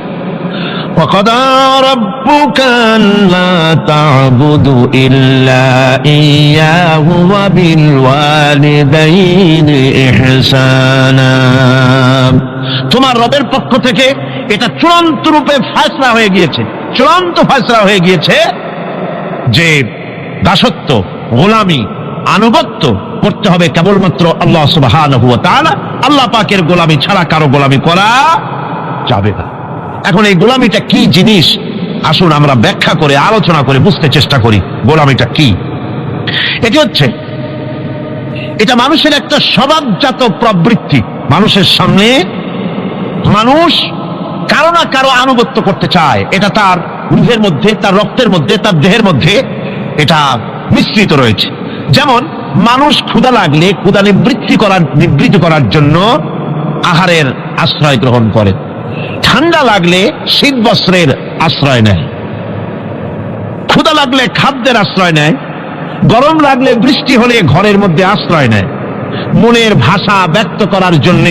وَقَضَى رَبُّكَ أَلَّا تَعْبُدُوا إِلَّا إِيَّاهُ وَبِالْوَالِدَيْنِ إِحْسَانًا। তোমার রবের পক্ষ থেকে এটা চূড়ান্ত রূপে ফয়সালা হয়ে গিয়েছে, চূড়ান্ত ফয়সালা হয়ে গিয়েছে যে দাসত্ব, গোলামি, আনুগত্য করতে হবে কেবলমাত্র আল্লাহ সুবহানাহু ওয়া তাআলা, আল্লাহ পাকের গোলামি ছাড়া কারো গোলামি করা যাবে না। এখন এই গোলামিটা কি জিনিস, আসুন আমরা ব্যাখ্যা করে আলোচনা করে বুঝতে চেষ্টা করি গোলামিটা কি। এটি হচ্ছে, এটা মানুষের একটা স্বভাবজাত প্রবৃত্তি। মানুষের সামনে মানুষ কারো না কারো আনুগত্য করতে চায়, এটা তার রুহের মধ্যে, তার রক্তের মধ্যে, তার দেহের মধ্যে এটা মিশ্রিত রয়েছে। যেমন মানুষ ক্ষুধা লাগলে ক্ষুধা নিবৃত্তি করার জন্য আহারের আশ্রয় গ্রহণ করে, ঠান্ডা লাগলে শীত বস্ত্রের আশ্রয় নেয়, ক্ষুধা লাগলে খাদ্যের আশ্রয় নেয়, গরম লাগলে বৃষ্টি হলে ঘরের মধ্যে আশ্রয় নেয়, মনের ভাষা ব্যক্ত করার জন্য,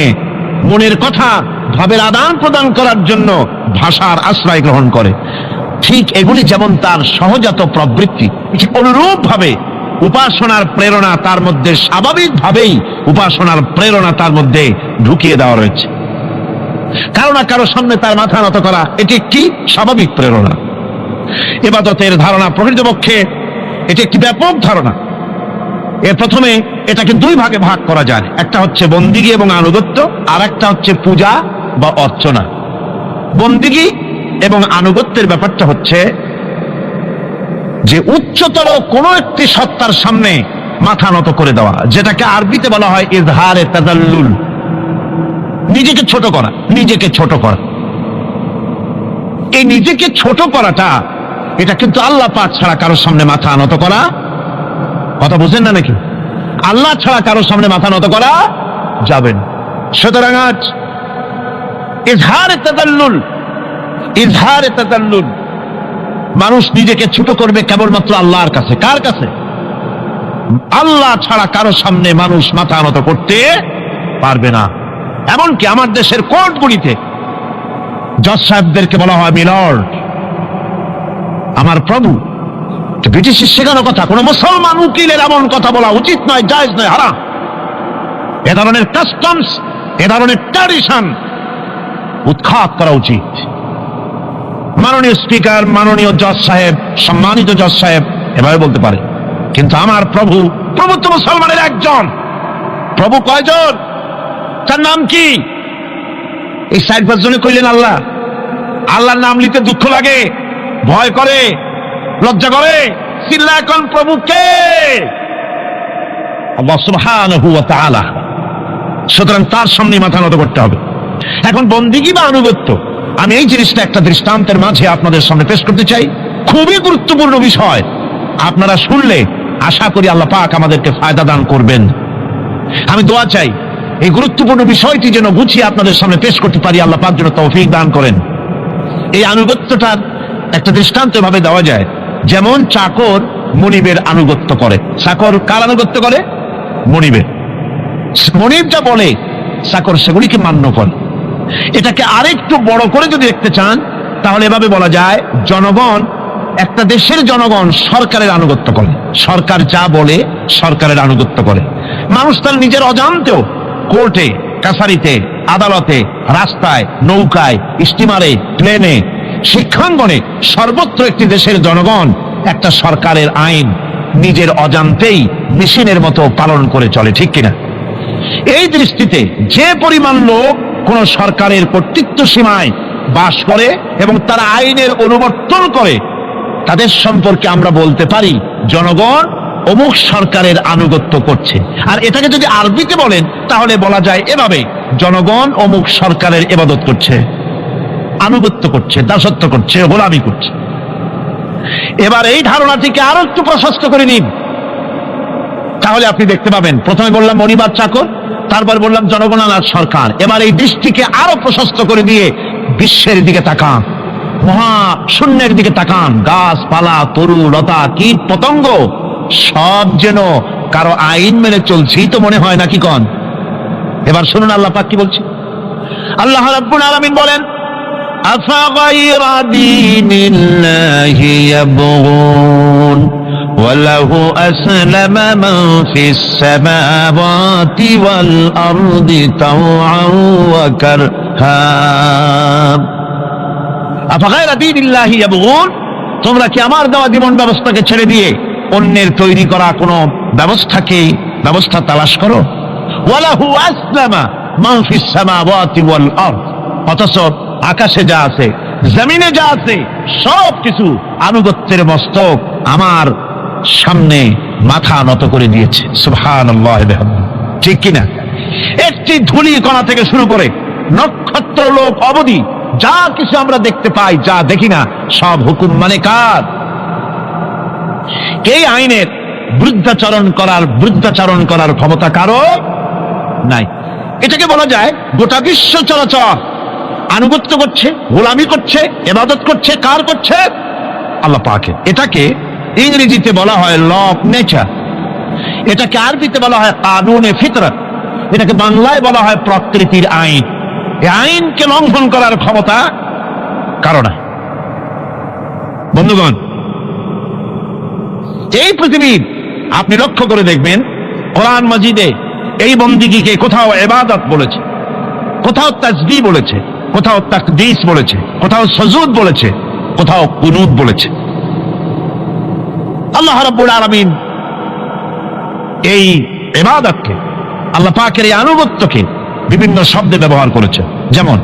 মনের কথা ভাবের আদান প্রদান করার জন্য ভাষার আশ্রয় গ্রহণ করে। ঠিক এগুলি যেমন তার সহজাত প্রবৃত্তি, অনুরূপ ভাবে উপাসনার প্রেরণা তার মধ্যে স্বাভাবিকভাবেই উপাসনার প্রেরণা তার মধ্যে ঢুকিয়ে দেওয়া রয়েছে। কারো না কারো সামনে তার মাথা নত করা এটি একটি স্বাভাবিক প্রেরণা। ইবাদতের ধারণা প্রকৃতপক্ষে এটি একটি ব্যাপক ধারণা। এর প্রথমে এটাকে দুই ভাগে ভাগ করা যায়, একটা হচ্ছে বন্দিগি এবং আনুগত্য, আর একটা হচ্ছে পূজা বা অর্চনা। বন্দিগি এবং আনুগত্যের ব্যাপারটা হচ্ছে যে উচ্চতর কোন একটি সত্তার সামনে মাথা নত করে দেওয়া, যেটাকে আরবিতে বলা হয় ইজহারে তাজাল্লুল, নিজেকে ছোট করা, নিজেকে ছোট করা। এই নিজেকে ছোট করাটা এটা কিন্তু আল্লাহ পাক ছাড়া কারোর সামনে মাথা নত করা, কথা বুঝেন না নাকি? আল্লাহ ছাড়া কারোর সামনে মাথা নত করা যাবেন। সুতরাং আজ ইজহারে তাজাল্লুল, মানুষ নিজেকে ছোট করবে কেবলমাত্র আল্লাহর কাছে। কার কাছে? আল্লাহ ছাড়া কারো সামনে মানুষ মাথা নত করতে পারবে না। এমনকি আমার দেশের কোর্টগুলিতে জজ সাহেবদেরকে বলা হয় মিলর্ড, আমার প্রভু। ব্রিটিশের শেখানো কথা, কোন মুসলমান উকিলের এমন কথা বলা উচিত নয়, জায়েজ নয়, হারাম। এ ধরনের কাস্টমস, এ ধরনের ট্র্যাডিশন উৎখাত করা উচিত। মাননীয় স্পিকার, মাননীয় জজ সাহেব, সম্মানিত জজ সাহেব এভাবে বলতে পারে, কিন্তু আমার প্রভু, প্রভু তো মুসলমানের একজন। প্রভু কয়জন? তার নাম কি? এই 4-5 জনে কইলেন আল্লাহ। আল্লাহর নাম নিতে দুঃখ লাগে, ভয় করে, লজ্জা করে, চিল্লা এখন প্রভু কে? আল্লাহ সুবহানাহু ওয়া তাআলা। সুতরাং তার সামনে মাথা নত করতে হবে। এখন বন্দিগি বা আনুগত্য, আমি এই জিনিসটা একটা দৃষ্টান্তের মাঝে আপনাদের সামনে পেশ করতে চাই। খুবই গুরুত্বপূর্ণ বিষয়, আপনারা শুনলে আশা করি আল্লাহ পাক আমাদেরকে ফায়দা দান করবেন। আমি দোয়া চাই এই গুরুত্বপূর্ণ বিষয়টি যেন গুছিয়ে আপনাদের সামনে পেশ করতে পারি, আল্লাহ পাক যেন তৌফিক দান করেন। এই আনুগত্যটার একটা দৃষ্টান্ত ভাবে দেওয়া যায়, যেমন চাকর মনিবের আনুগত্য করে। চাকর কার আনুগত্য করে? মনিবের। মনিব যা বলে চাকর সেগুলিকে মান্য করে। এটাকে আরেকটু বড় করে যদি দেখতে চান তাহলে এভাবে বলা যায়, জনগণ, একটা দেশের জনগণ সরকারের আনুগত্য করে। সরকার যা বলে সরকারের আনুগত্য করে। মানুষ তার নিজের অজান্তেও কোর্টে, কাছারিতে, আদালতে, রাস্তায়, নৌকায়, স্টিমারে, প্লেনে, শিক্ষাঙ্গনে, সর্বত্র একটি দেশের জনগণ একটা সরকারের আইন নিজের অজান্তেই মেশিনের মতো পালন করে চলে, ঠিক কিনা? এই দৃষ্টিতে যে পরিমাণ লোক কোন সরকারের কর্তৃত্ব সীমায় বাস করে এবং তারা আইনের অনুবর্তন করে, তাদের সম্পর্কে আমরা বলতে পারি জনগণ অমুক সরকারের আনুগত্য করছে। আর এটাকে যদি আরবিতে বলেন তাহলে বলা যায় এভাবে, জনগণ অমুক সরকারের ইবাদত করছে, আনুগত্য করছে, দাসত্ব করছে, গোলামি করছে। এবার এই ধারণাটিকে আরো একটু প্রশস্ত করে নিন, তাহলে আপনি দেখতে পাবেন, প্রথমে বললাম মনিবার চাকর, তারপর বললাম জনগণ আর সরকার। এবার এই দৃষ্টিকে আরো প্রশস্ত করে দিয়ে বিশ্বের দিকে তাকান, মহা শূন্যের দিকে তাকান। গাছপালা, তরু লতা, কীট পতঙ্গ সব যেন কারো আইন মেনে চলছেই তো মনে হয় নাকি কন? এবার শুনুন আল্লাহ পাক কি বলছে। আল্লাহ রাব্বুল আলামিন বলেন, আফাগায়রা দীনিল্লাহি ইয়াবগুন ওয়ালাহু আসলামা মান ফিস সামাওয়াতি ওয়াল আরদি তাওআন ওয়া কারহা। আফাগায়রা দীনিল্লাহি ইয়াবগুন, তোমরা কি আমার দেওয়া জীবন ব্যবস্থাকে ছেড়ে দিয়ে অন্যের তৈরি করা কোন ব্যবস্থা তালাশ করো? ওয়ালাহু আসলামা মান ফিস সামাওয়াতি ওয়াল আরদ, অথচ আকাশে যা আছে, জমিনে যা আছে, সব কিছু আনুগত্যের মস্তক আমার সামনে মাথা নত করে দিয়েছে। সুবহানাল্লাহ ওয়া বিহামদিহি, ঠিক কিনা? একটি ধূলি কণা থেকে শুরু করে নক্ষত্র লোক অবধি যা কিছু আমরা দেখতে পাই, যা দেখি না, সব হুকুম মানে কার? এই আইনের বৃদ্ধাচরণ করার ক্ষমতা কারো নাই। এটাকে বলা যায় গোটা বিশ্ব চলাচল আনুগত্য করছে, গোলামি করছে, ইবাদত করছে, কার করছে? আল্লাহ পাকের। এটাকে ইংরেজিতে বলা হয় ল অফ নেচার, এটাকে আরবিতে বলা হয় কানুনে ফিতরত, এটাকে বাংলায় বলা হয় প্রকৃতির আইন। এই আইনকে লঙ্ঘন করার ক্ষমতা কারো না। বন্ধুগণ, এই পৃথিবীর আপনি লক্ষ্য করে দেখবেন কোরআন মাজিদে এই বন্দিগিকে কোথাও ইবাদত বলেছে, কোথাও তাসবিহ বলেছে, কোথাও তাকদীস বলেছে, কোথাও সুজুদ বলেছে, কোথাও কুনুত বলেছে। আল্লাহ রাব্বুল আলামিন এই ইবাদতকে, আল্লাহ পাকের এই আনুগত্যকে বিভিন্ন শব্দে ব্যবহার করেছে। যেমন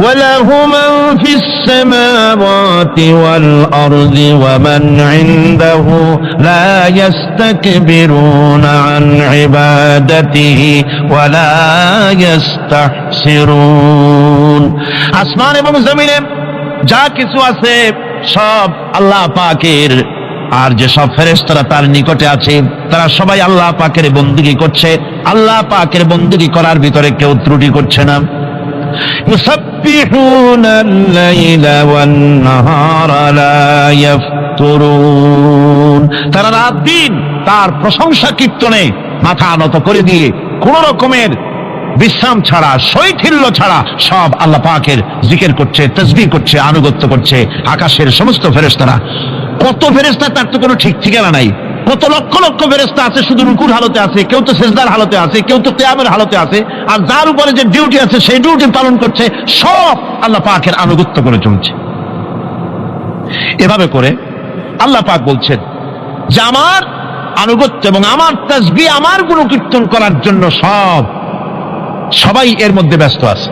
وَلَهُ مَنْ فِي السَّمَاوَاتِ وَالْأَرْضِ وَمَنْ عِنْدَهُ لَا يَسْتَكْبِرُونَ عَنْ عِبَادَتِهِ وَلَا يَسْتَحْسِرُونَ। আসমান এবং জমিনে যা কিছু আছে সব আল্লাহ পাকের, আর যে সব ফেরেশতারা তার নিকটে আছে তারা সবাই আল্লাহ পাকের বন্দেগী করছে। আল্লাহ পাকের বন্দেগী করার ভিতরে কেউ ত্রুটি করছে না। ইউসাব্বিহুনা আল-লাইলা ওয়ান-নাহারা লা ইয়াফতুরুন। তারা রাত দিন তার প্রশংসা কীর্তনে মাথা নত করে দিয়ে কোন রকমের বিশ্রাম ছাড়া, শৈথিল্য ছাড়া সব আল্লাহ পাকের জিকির করছে, তাসবিহ করছে, আনুগত্য করছে। আকাশের সমস্ত ফেরেশতারা, কত ফেরেশতা তার তো কোনো ঠিক ঠিকানা নাই। কত লক্ষ লক্ষ ফেরেশতা আছে শুধু রুকুর হালতে আছে, কেউ তো সিজদার হালতে আছে, কেউ তো কিয়ামের হালতে আছে, আর যার উপরে যে ডিউটি আছে সেই ডিউটি পালন করছে। সব আল্লাহ পাকের আনুগত্য করে চলছে। এভাবে করে আল্লাহ পাক বলছেন যে আমার আনুগত্য এবং আমার তাসবিহ, আমার গুণকীর্তন করার জন্য সবাই এর মধ্যে ব্যস্ত আছে।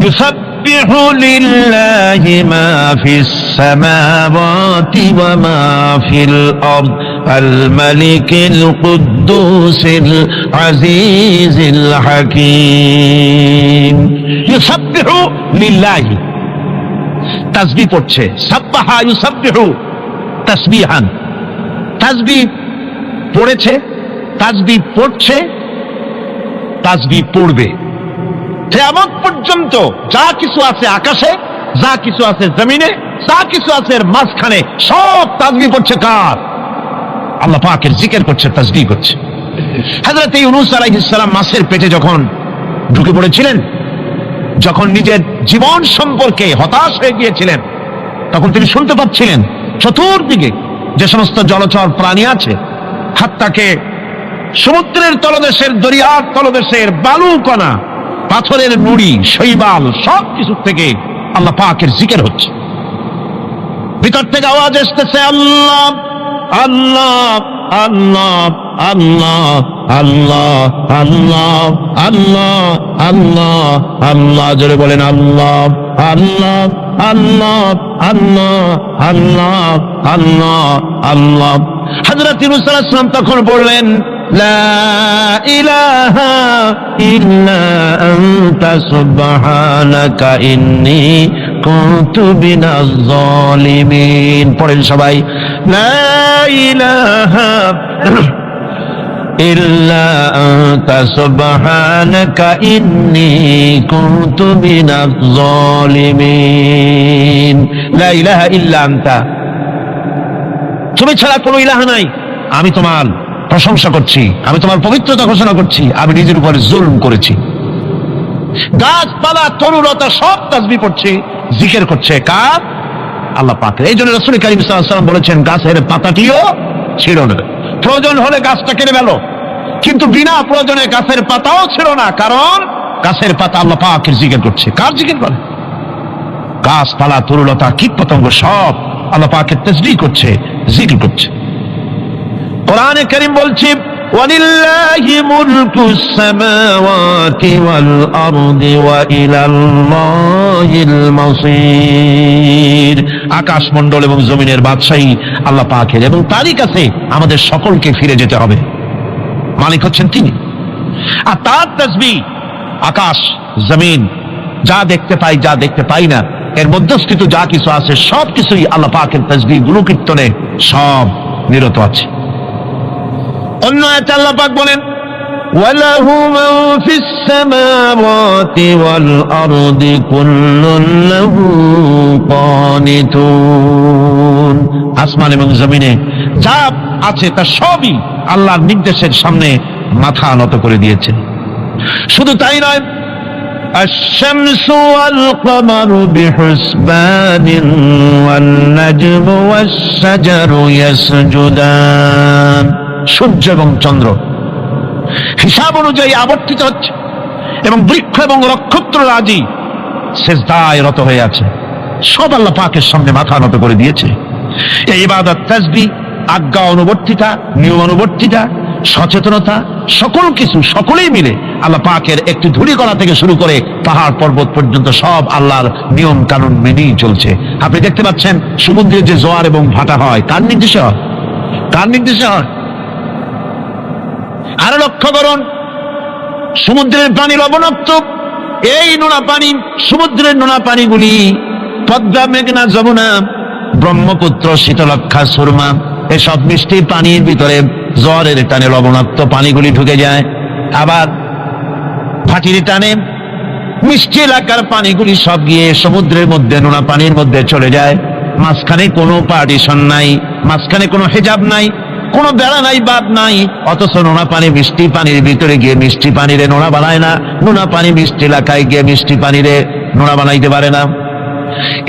ইউসাব্বিহু লিল্লাহি মা ফিস সামাওয়াতি ওয়া মা ফিল আরদ আল মালিকিল কুদ্দুসিল আজিজিল হাকীম। ইউসাব্বিহু লিল্লাহি, তাসবিহ পড়ছে, সাব্বাহা ইউসাব্বিহু তাসবিহান। তাসবিহ পড়েছে, তাসবিহ পড়ছে, তাসবিহ পড়বে। কিয়ামত পর্যন্ত যা কিছু আছে আকাশে, যা কিছু আছে জমিনে, যা কিছু আছে এর মাঝখানে সব তাসবিহ করছে কার? আল্লাহ পাকের জিকির করছে, তাসবিহ করছে। হযরত ইউনূস আলাইহিস সালাম মাছের পেটে যখন ঢুকে পড়েছিলেন, যখন নিজের জীবন সম্পর্কে হতাশ হয়ে গিয়েছিলেন, তখন তিনি শুনতে পাচ্ছিলেন চতুর্দিকে যে সমস্ত জলচর প্রাণী আছে, হাত্তাকে সমুদ্রের তলদেশের, দরিয়ার তলদেশের বালুকণা, পাথরের নুড়ি, শৈবাল, সব কিছু থেকে আল্লাহ পাকের জিকির হচ্ছে। ভিতর থেকে আওয়াজ আসতেছে আল্লাহ আল্লাহ আল্লাহ আল্লাহ আল্লাহ আল্লাহ আল্লাহ আল্লাহ আল্লাহ। জোরে বলেন আল্লাহ আল্লাহ আল্লাহ আল্লাহ আল্লাহ আল্লাহ আল্লাহ। হযরত ইউনূস আলাইহিস সালাম তখন বললেন লা ইলাহা ইল্লা আনতা সুবহানাকা ইন্নী কুনতু মিনাজ জালিমিন। পড়েন সবাই, লা ইলাহা ইল্লা আনতা সুবহানাকা ইন্নী কুনতু মিনাজ জালিমিন। লা ইলাহা ইল্লা আনতা, তুমি ছাড়া কোনো ইলাহা নাই। আমি তোমার প্রশংসা করছি, আমি তোমার পবিত্রতা ঘোষণা করছি। আমি নিজের উপরে জুলুম করেছি। গাছপালা, তরুলতা সব তাসবিহ পড়ছে, জিকির করছে কার? আল্লাহ পাকের। এই জন্য রাসূল কারীম সাল্লাল্লাহু আলাইহি ওয়াসাল্লাম বলেছেন গাছের পাতাটিও ছিঁড়ো না। প্রয়োজন হলে গাছটা কেটে ফেলো, কিন্তু বিনা প্রয়োজনে গাছের পাতাও ছিঁড়ো না, কারণ গাছের পাতা আল্লাহ পাকের জিকির করছে। কার জিকির করে? গাছপালা, তরুলতা, কীট পতঙ্গ সব আল্লাহ পাকের তাসবিহ করছে, জিকির করছে। কোরআনে কারীম বলছে ওয়ালিল্লাহি মুলকুস সামাওয়াতি ওয়াল আরদি ওয়া ইলাল্লাহিল মাসির। আকাশ মণ্ডল এবং জমিনের বাদশাহী আল্লাহ পাকের, এবং তারই কাছে আমাদের সকলকে ফিরে যেতে হবে। মালিক হচ্ছেন তিনি। আর তার তাসবিহ আকাশ জমিন, যা দেখতে পাই যা দেখতে পাই না, এর মধ্যস্থিত যা কিছু আছে সব কিছুই আল্লাহ পাকের তাসবিহ গুলো কীর্তনে সব নিরত আছে। অন্য আয়াতে আল্লাহ পাক বলেন وَلَهُ مَن فِي السَّمَاوَاتِ وَالْأَرْضِ كُلٌّ لَّهُ قَانِتُونَ। আসমান এবং জমিনে যা আছে তা সবই আল্লাহর নির্দেশের সামনে মাথা নত করে দিয়েছে। শুধু তাই নয়, الشمس والقمر بحسبان والنجم والشجر يسجدان। সূর্য এবং চন্দ্র হিসাব অনুযায়ী আবর্তিত হচ্ছে এবং বৃক্ষ এবং নক্ষত্র রাজি সেজদায় রত হয়ে আছে। সব আল্লাহ পাকের সামনে মাথা নত করে দিয়েছে। এই ইবাদত, তাসবিহ, আজ্ঞা অনুবর্তিতা, নিয়ম অনুবর্তিতা, সচেতনতা, সকল কিছু সকলেই মিলে আল্লাহ পাকের একটি ধূলিকণা থেকে শুরু করে পাহাড় পর্বত পর্যন্ত সব আল্লাহর নিয়ম কানুন মেনেই চলছে। আপনি দেখতে পাচ্ছেন সমুদ্রে যে জোয়ার এবং ভাটা হয় কার নির্দেশে হয়? কার নির্দেশে হয়? আরো লক্ষ্য করুন, সমুদ্রের পানি লবণাক্ত। এই নোনা পানি, সমুদ্রের নোনা পানিগুলি পদ্মা, মেঘনা, যমুনা, ব্রহ্মপুত্র, শীতলক্ষা, সুরমা এসব মিষ্টি পানির ভিতরে জ্বরের টানে লবণাক্ত পানিগুলি ঢুকে যায়। আবার ভাটির টানে মিষ্টি এলাকার পানিগুলি সব গিয়ে সমুদ্রের মধ্যে নোনা পানির মধ্যে চলে যায়। মাঝখানে কোনো পার্টিশন নাই, মাঝখানে কোনো হেজাব নাই, কোনো বেড়া নাই, বাদ নাই। অথচ নোনা পানি মিষ্টি পানির ভিতরে গিয়ে মিষ্টি পানিরে নোনা বানায় না, নোনা পানি মিষ্টি এলাকায় গিয়ে মিষ্টি পানিরে নোনা বানাইতে পারে না।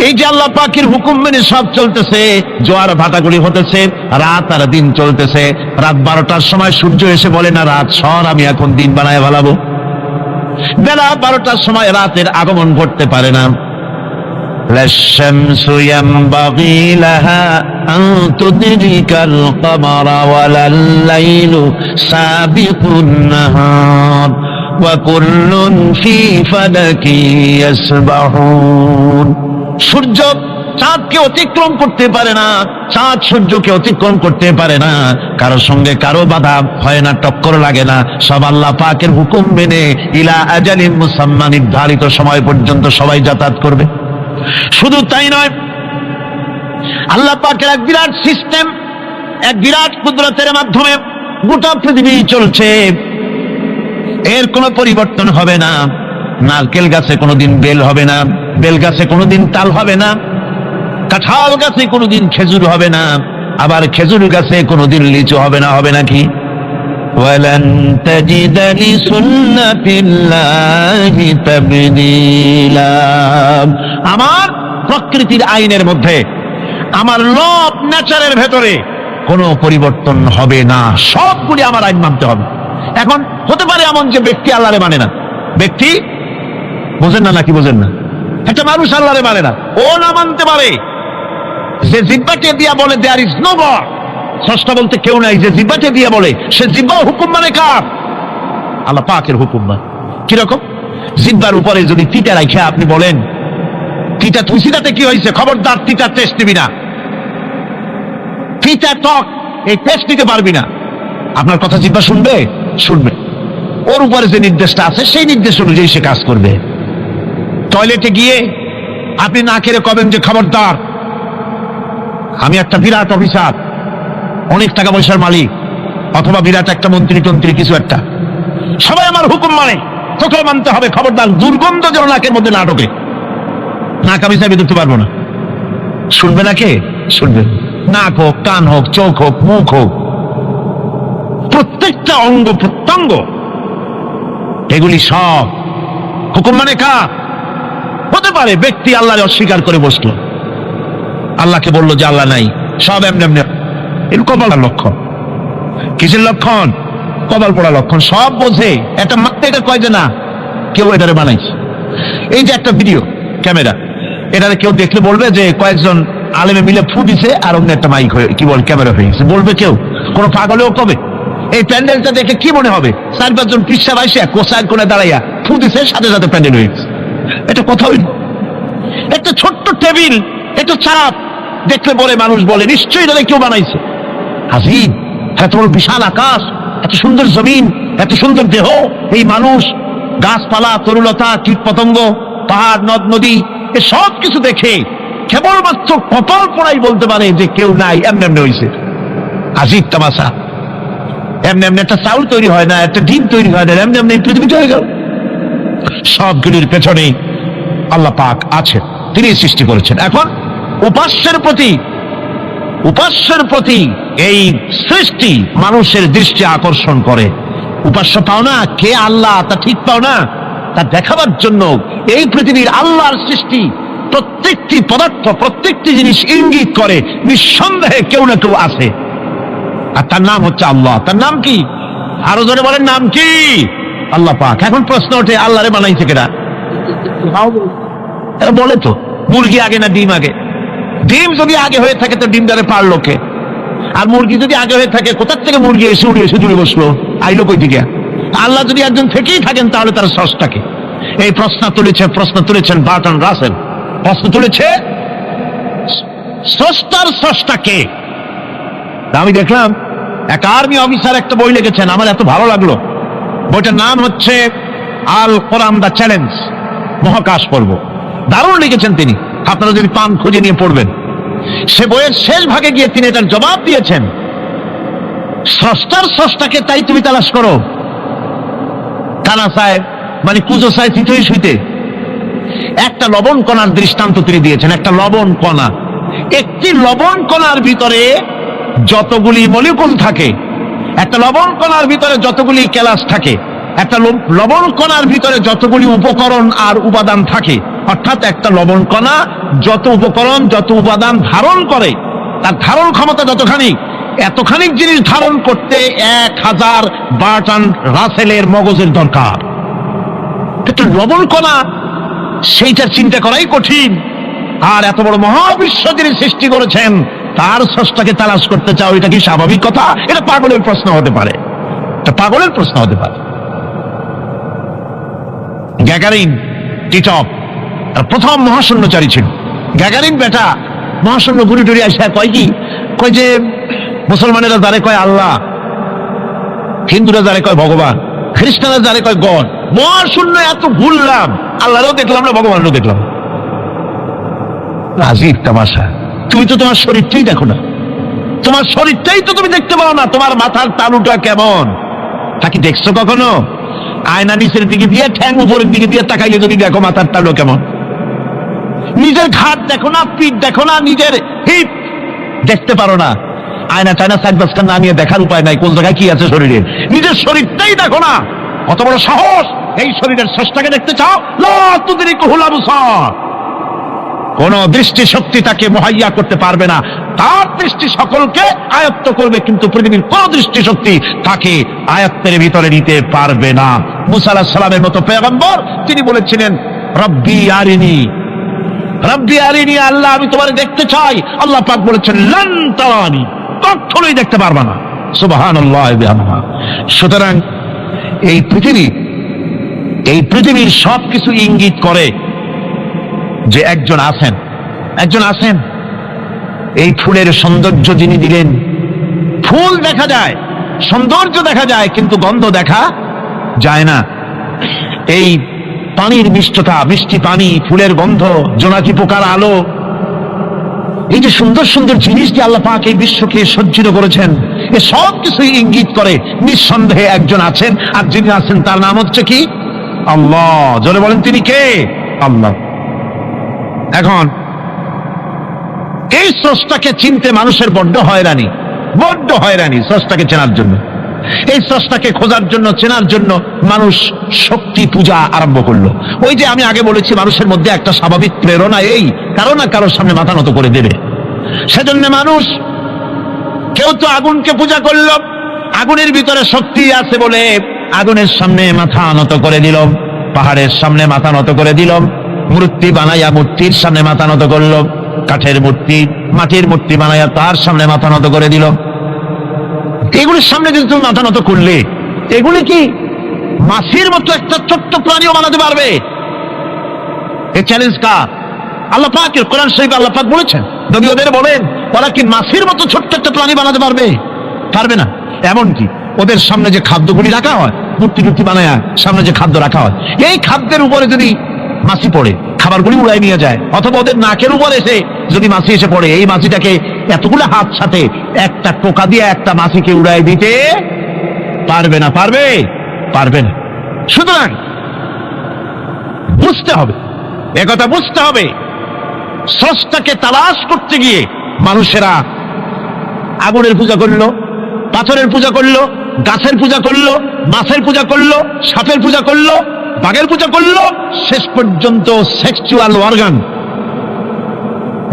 এই যে আল্লাহ পাকের হুকুম মেনে সব চলতেছে, জোয়ার ভাটাগুলি হতেছে, রাত আর দিন চলতেছে। রাত 12টার সময় সূর্য এসে বলে না রাত সর, আমি এখন দিন বানায় ফেলাবো। বেলা 12টার সময় রাতের আগমন ঘটতে পারে না। لا الشمس ينبغي لها أن تدرك القمر ولا الليل سابق النهار وكل في فلك يسبحون। সূর্য চাঁদকে অতিক্রম করতে পারে না, চাঁদ সূর্যকে অতিক্রম করতে পারে না। কারোর সঙ্গে কারো বাধা হয় না, টক্কর লাগে না। সব আল্লাহ পাকের হুকুম মেনে ইলা আজালিন মুসাম্মা, নির্ধারিত সময় পর্যন্ত সবাই যাতায়াত করবে। শুধু তাই নয়, আল্লাহ পাকের এক বিরাট সিস্টেম, এক বিরাট কুদরতের মাধ্যমে গোটা পৃথিবী চলছে। এর কোনো পরিবর্তন হবে না। নারকেল গাছে কোনোদিন বেল হবে না, বেল গাছে কোনোদিন তাল হবে না, কাঁঠাল গাছে কোনোদিন খেজুর হবে না, আবার খেজুর গাছে কোনোদিন লিচু হবে না। হবে নাকি? ওয়ালান তাজিদা লিসুন্নাতিল্লাহি তাবদীলা। আমার প্রকৃতির আইনের মধ্যে, আমার ল অফ নেচারের ভেতরে কোনো পরিবর্তন হবে না। সবগুলি আমার আইন মানতে হবে। এখন হতে পারে এমন যে ব্যক্তি আল্লাহরে মানে না, ব্যক্তি বোঝেন না নাকি বোঝেন না? একটা মানুষ আল্লাহরে মানে না, ও না মানতে পারে। যে জিহ্বাকে দিয়া বলে দেয়ার ইজ নো গড, স্রষ্টা বলতে কেউ নাই, যে জিহ্বাকে দিয়া বলে সে জিহ্বা হুকুম মানে কার? আল্লাহ পাকের হুকুম মানে। কিরকম? জিহ্বার উপরে যদি তিতা রাখে আপনি বলেন তিতা তুলসিটাতে কি হয়েছে, খবরদার তিতা টেস্ট নিবি না, তিতা টক এই টেস্ট নিতে পারবি না। আপনার কথা জিহ্বা শুনবে? শুনবে। ওর উপরে যে নির্দেশটা আছে সেই নির্দেশ অনুযায়ী সে কাজ করবে। টয়লেটে গিয়ে আপনি না খেলে কবেন যে খবরদার, আমি একটা বিরাট অফিসার, অনেক টাকা পয়সার মালিক, অথবা বিরাট একটা মন্ত্রী টন্ত্রী কিছু একটা, সবাই আমার হুকুম মানে, তোকে মানতে হবে, খবরদার দুর্গন্ধ যেন নাকের মধ্যে না ঢোকে। নাক আমি চাবি ধরতে পারবো না। শুনবে না কে? শুনবে। নাক হোক, কান হোক, চোখ হোক, মুখ হোক, প্রত্যেকটা অঙ্গ প্রত্যঙ্গ, এগুলি সব হুকুম মানে কার? হতে পারে ব্যক্তি আল্লাহরে অস্বীকার করে বসলো, আল্লাহকে বললো যে আল্লাহ নাই, সব এমনি এমনি। এর কপালের লক্ষণ। কিসের লক্ষণ? কপাল পড়া লক্ষণ। সব বোঝে, একটা মাত্রা এটা কয় যে না কেউ এটারে বানাইছে। এই যে একটা ভিডিও ক্যামেরা, এটারে কেউ দেখলে বলবে যে কয়েকজন আলেমে মিলে ফু দিছে আর অন্য একটা মাইক হয়ে কি বল ক্যামেরা হয়ে গেছে, বলবে কেউ? কোন পাগলেও কবে? এই প্যান্ডেলটা দেখে কি মনে হবে? 4-5 জন পিসা বাইসে কোসাইড কোণে দাঁড়াইয়া ফু দিছে, সাথে সাথে প্যান্ডেল হয়ে গেছে। এটা কথা হইল? একটা ছোট্ট টেবিল, একটা চাপ দেখলে বলে মানুষ বলে নিশ্চয়ই এটা কেউ বানাইছে। আজিব, এত বড় বিশাল আকাশ, এত সুন্দর জমিন, এত সুন্দর দেহ, এই মানুষ, গাছপালা, তরুলতা, কীট পতঙ্গ, পাহাড়, নদ নদী, এ সব কিছু দেখে কেবলমাত্র কপাল পড়াই বলতে পারে যে কেউ নাই, এমনি এমনি হয়েছে। আজিব তামাশা। এমনি এমনি একটা চাউল তৈরি হয় না, একটা ডিম তৈরি হয় না, এমনি এমনি পৃথিবীতে হয়ে গেল। সবগুলির পেছনে আল্লাহ পাক আছেন, তিনি সৃষ্টি করেছেন। এখন উপাস্যের প্রতি এই সৃষ্টি মানুষের দৃষ্টি আকর্ষণ করে। উপাস্য পাও না কে আল্লাহ, তা ঠিক পাও না, তা দেখাবার জন্য এই পৃথিবীর আল্লাহর সৃষ্টি প্রত্যেকটি পদার্থ, প্রত্যেকটি জিনিস ইঙ্গিত করে নিঃসন্দেহে কেউ না কেউ আছে, আর তার নাম হচ্ছে আল্লাহ। তার নাম কি? আরো জোরে বলেন, নাম কি? আল্লাহ পাক। এখন প্রশ্ন ওঠে, আল্লাহরে বানাইছে কেনা? বলে তো, মুরগি আগে না ডিম আগে? ডিম যদি আগে হয়ে থাকে তো ডিমটারে পারলো কে? আর মুরগি যদি আগে হয়ে থাকে, কোথার থেকে মুরগি এসে উড়ে এসে জুড়ে বসলো, আইলো কই থেকে? আল্লাহ যদি একজন থেকেই থাকেন তাহলে তার স্রষ্টাকে? এই প্রশ্ন তুলেছেন বার্টন রাসেল। প্রশ্ন তুলেছে স্রষ্টার স্রষ্টাকে। আমি দেখলাম এক আর্মি অফিসার একটা বই লিখেছেন, আমার এত ভালো লাগলো। বইটার নাম হচ্ছে আল কোরআন দ্য চ্যালেঞ্জ, মহাকাশ পর্ব। দারুণ লিখেছেন তিনি, আপনারা যদি পান খুঁজে নিয়ে পড়বেন। সে বইয়ের শেষ ভাগে গিয়ে তিনি এটার জবাব দিয়েছেন, স্রষ্টার স্রষ্টাকে তাই তুমি তালাশ করো। কানা সাহেব মানে কুজো সাহেব চিতই শুইতে একটা লবণ কণার দৃষ্টান্ত তিনি দিয়েছেন। একটা লবণ কণা, একটি লবণ কণার ভিতরে যতগুলি মলিকুল থাকে, একটা লবণ কণার ভিতরে যতগুলি ক্যালাস থাকে, একটা লবণ কণার ভিতরে যতগুলি উপকরণ আর উপাদান থাকে, অর্থাৎ একটা লবণ কণা যত উপকরণ যত উপাদান ধারণ করে, তার ধারণ ক্ষমতা যতখানি, এতখানি জিনিস ধারণ করতে 1000 বার্টন রাসেলের মগজের দরকার। একটা লবণ কণা, সেইটা চিন্তা করাই কঠিন। আর এত বড় মহাবিশ্ব যিনি সৃষ্টি করেছেন তার স্রষ্টাকে তালাশ করতে চাও, এটা কি স্বাভাবিক কথা? এটা পাগলের প্রশ্ন হতে পারে, এটা পাগলের প্রশ্ন হতে পারে। গ্যাগারিন টিটপ প্রথম মহাশূন্যচারী ছিল। গ্যাগারিন বেটা মহাশূন্য ঘুরি টুরি আসে, কয় কি? কয় যে মুসলমানেরা যারে কয় আল্লাহ, হিন্দুরা যারে কয় ভগবান, খ্রিস্টানরা যারে কয় গড। মহাশূন্য এত ভুললাম, আল্লাহরও দেখলাম না, ভগবানেরও দেখলাম। আজিব তামাশা। তুমি তো তোমার শরীরটাই দেখো না, তোমার শরীরটাই তো তুমি দেখতে পাও না। তোমার মাথার তালুটা কেমন তা কি দেখছো কখনো? আয়না নিচের দিকে দিয়ে, ঠ্যাং উপরের দিকে দিয়ে তাকাইলে যদি দেখো মাথার তালু কেমন। নিজের ঘাট দেখো না, পিঠ দেখো না, নিজের হিপ দেখতে পারো না। আয়না টায়না সাইড বাসটা না নিয়ে দেখার উপায় নাই কোন জায়গায় কি আছে শরীরে। নিজের শরীরটাই দেখো না, কত বড় সাহস! এই শরীরের স্রষ্টাকে দেখতে চাও? লা তুদরিকুহুল আবসার। কোন দৃষ্টি শক্তি তাকে মুহাইয়া করতে পারবে না, তার দৃষ্টি সকলকে আয়ত্ত করবে, কিন্তু পৃথিবীর কোন দৃষ্টি শক্তি তাকে আয়ত্তের ভিতরে নিতে পারবে না। মুসা আলাইহিস সালামের মতো পয়গম্বর, তিনি বলেছিলেন রব্বি আরিনি, রব্বি আরিনি, আল্লাহ আমি তোমারে দেখতে চাই। আল্লাহ পাক বলেছেন লান তারানি, কখনোই দেখতে পারবে না। সুবহানাল্লাহ ওয়া বিহামদিহি। সুতরাং এই পৃথিবীর সবকিছু ইঙ্গিত করে যে একজন আছেন। এই ফুলের সৌন্দর্য যিনি দিলেন, ফুল দেখা যায়, সৌন্দর্য দেখা যায়, কিন্তু গন্ধ দেখা যায় না। এই পানির মিষ্টতা, মিষ্টি পানি, ফুলের গন্ধ, জোনাকি পোকার আলো, এই যে সুন্দর সুন্দর জিনিস যে আল্লাহ পাক এই বিশ্বকে সজ্জিত করেছেন, এ সব কিছুই ইঙ্গিত করে নিঃসন্দেহে একজন আছেন। আর যিনি আছেন তার নাম হচ্ছে কি? আল্লাহ। জোরে বলেন, তিনি কে? আল্লাহ। এখন এই স্রষ্টাকে চিনতে মানুষের বড্ড হয়রানি স্রষ্টাকে চেনার জন্য। এই স্রষ্টাকে খোঁজার জন্য, চেনার জন্য মানুষ শক্তি পূজা আরম্ভ করলো। ওই যে আমি আগে বলেছি, মানুষের মধ্যে একটা স্বাভাবিক প্রেরণা, এই কারো না কারোর সামনে মাথা নত করে দেবে। সেজন্য মানুষ, কেউ তো আগুনকে পূজা করলো, আগুনের ভিতরে শক্তি আছে বলে আগুনের সামনে মাথা নত করে দিল, পাহাড়ের সামনে মাথা নত করে দিল, মূর্তি বানাইয়া মূর্তির সামনে মাথা নত করলো, কাঠের মূর্তি, মাটির মূর্তি বানাইয়া তার সামনে মাথা নত করে দিল। এগুলির সামনে যদি তুমি মাথা নত করলে, এগুলি কি মাছির মতো একটা ছোট্ট প্রাণীও বানাতে পারবে? এই চ্যালেঞ্জ কার? আল্লাহ পাকের। কোরআন শরীফে আল্লাহ পাক বলেছেন, নবী ওদের বলেন, ওরা কি মাছির মতো ছোট্ট একটা প্রাণী বানাতে পারবে না। এমনকি ওদের সামনে যে খাদ্যগুলি রাখা হয়, মূর্তি বানায়া সামনে যে খাদ্য রাখা হয়, এই খাদ্যের উপরে যদি মাছি পড়ে, খাবারগুলি উড়াই নিয়ে যায়, অথবা ওদের নাকের উপর এসে যদি মাছি এসে পড়ে, এই মাছিটাকে এতগুলো হাত সাথে একটা টোকা দিয়ে একটা মাছিকে উড়াই দিতে পারবে না। পারবে? পারবে না। সুতরাং বুঝতে হবে, একথা বুঝতে হবে, স্রষ্টাকে তালাশ করতে গিয়ে মানুষেরা আগুনের পূজা করলো, পাথরের পূজা করলো, গাছের পূজা করলো, মাছের পূজা করলো, সাপের পূজা করলো, বাঘের পূজা করলো, শেষ পর্যন্ত সেক্সুয়াল অর্গান,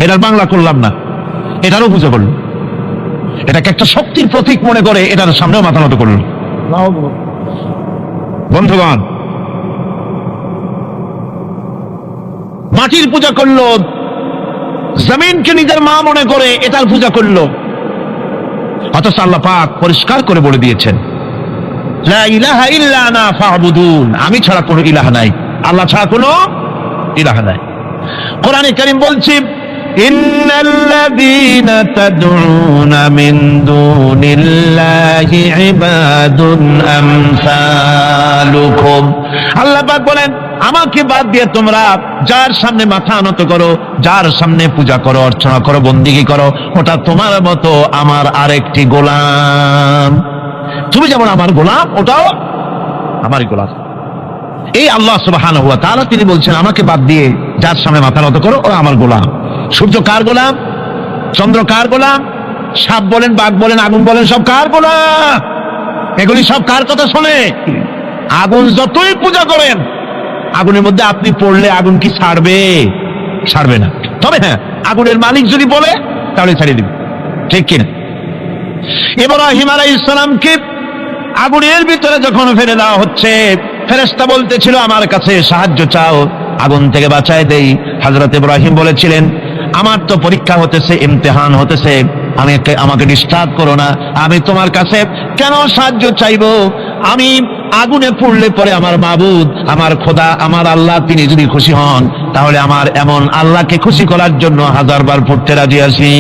এটার বাংলা করলাম না, এটারও পূজা করলো। এটাকে একটা শক্তির প্রতীক মনে করে এটার সামনেও মাথা নত করলো। বন্ধুগণ, মাটির পূজা করলো, জমিনকে নিজের মা মনে করে এটার পূজা করলো। অথচ আল্লাহ পাক পরিষ্কার করে বলে দিয়েছেন, লা ইলাহা ইল্লা আনা ফা'বুদুন, আমি ছাড়া কোনো ইলাহ নাই, আল্লাহ ছাড়া কোনো ইলাহ নাই। কোরআনে কারীম বলছে, ইন্নাল্লাযীনা তাদউনা মিন দুনিল্লাহি ইবাদুন আমসালুকুম। আল্লাহ পাক বলেন, আমাকে বাদ দিয়ে তোমরা যার সামনে মাথা নত করো, যার সামনে পূজা করো, অর্চনা করো, বন্দিগি করো, ওটা তোমার মতো আমার আরেকটি গোলাম। তুমি যেমন আমার গোলাম, ওটাও আমারই গোলাম। এই আল্লাহ সুবহানাহু ওয়া তাআলা তিনি বলছেন, আমাকে বাদ দিয়ে যার সামনে মাথা নত করো, ওরা আমার গোলাম। সূর্য কার গোলাম? চন্দ্র কার গোলাম? সাপ বলেন, বাঘ বলেন, আগুন বলেন, সব কার গোলাম? এগুলি সব কার কথা শোনে? আগুন যতই পূজা করেন, আগুনের মধ্যে আপনি পড়লে আগুন কি ছাড়বে? ছাড়বে না। তবে হ্যাঁ, আগুনের মালিক যদি বলে তাহলে ছাড়িয়ে দিবে, ঠিক কিনা? ইব্রাহিম আলাইহিস সালামকে আগুনের ভিতরে যখন ফেলে দেওয়া হচ্ছে, ফেরেশতা বলতেছিল, আমার কাছে সাহায্য চাও, আগুন থেকে বাঁচায় দেই। হযরত ইব্রাহিম বলেছিলেন, আমার তো পরীক্ষা হতেছে, ইমতিহান হতেছে, আমাকে ডিস্টার্ব করো না, আমি তোমার কাছে কেন সাহায্য চাইবো? আমি আগুনে পড়লে পরে আমার মাবুদ, আমার খোদা, আমার আল্লাহ তিনি যদি খুশি হন, তাহলে আমার এমন আল্লাহকে খুশি করার জন্য 1000 বার পড়তে রাজি আছি।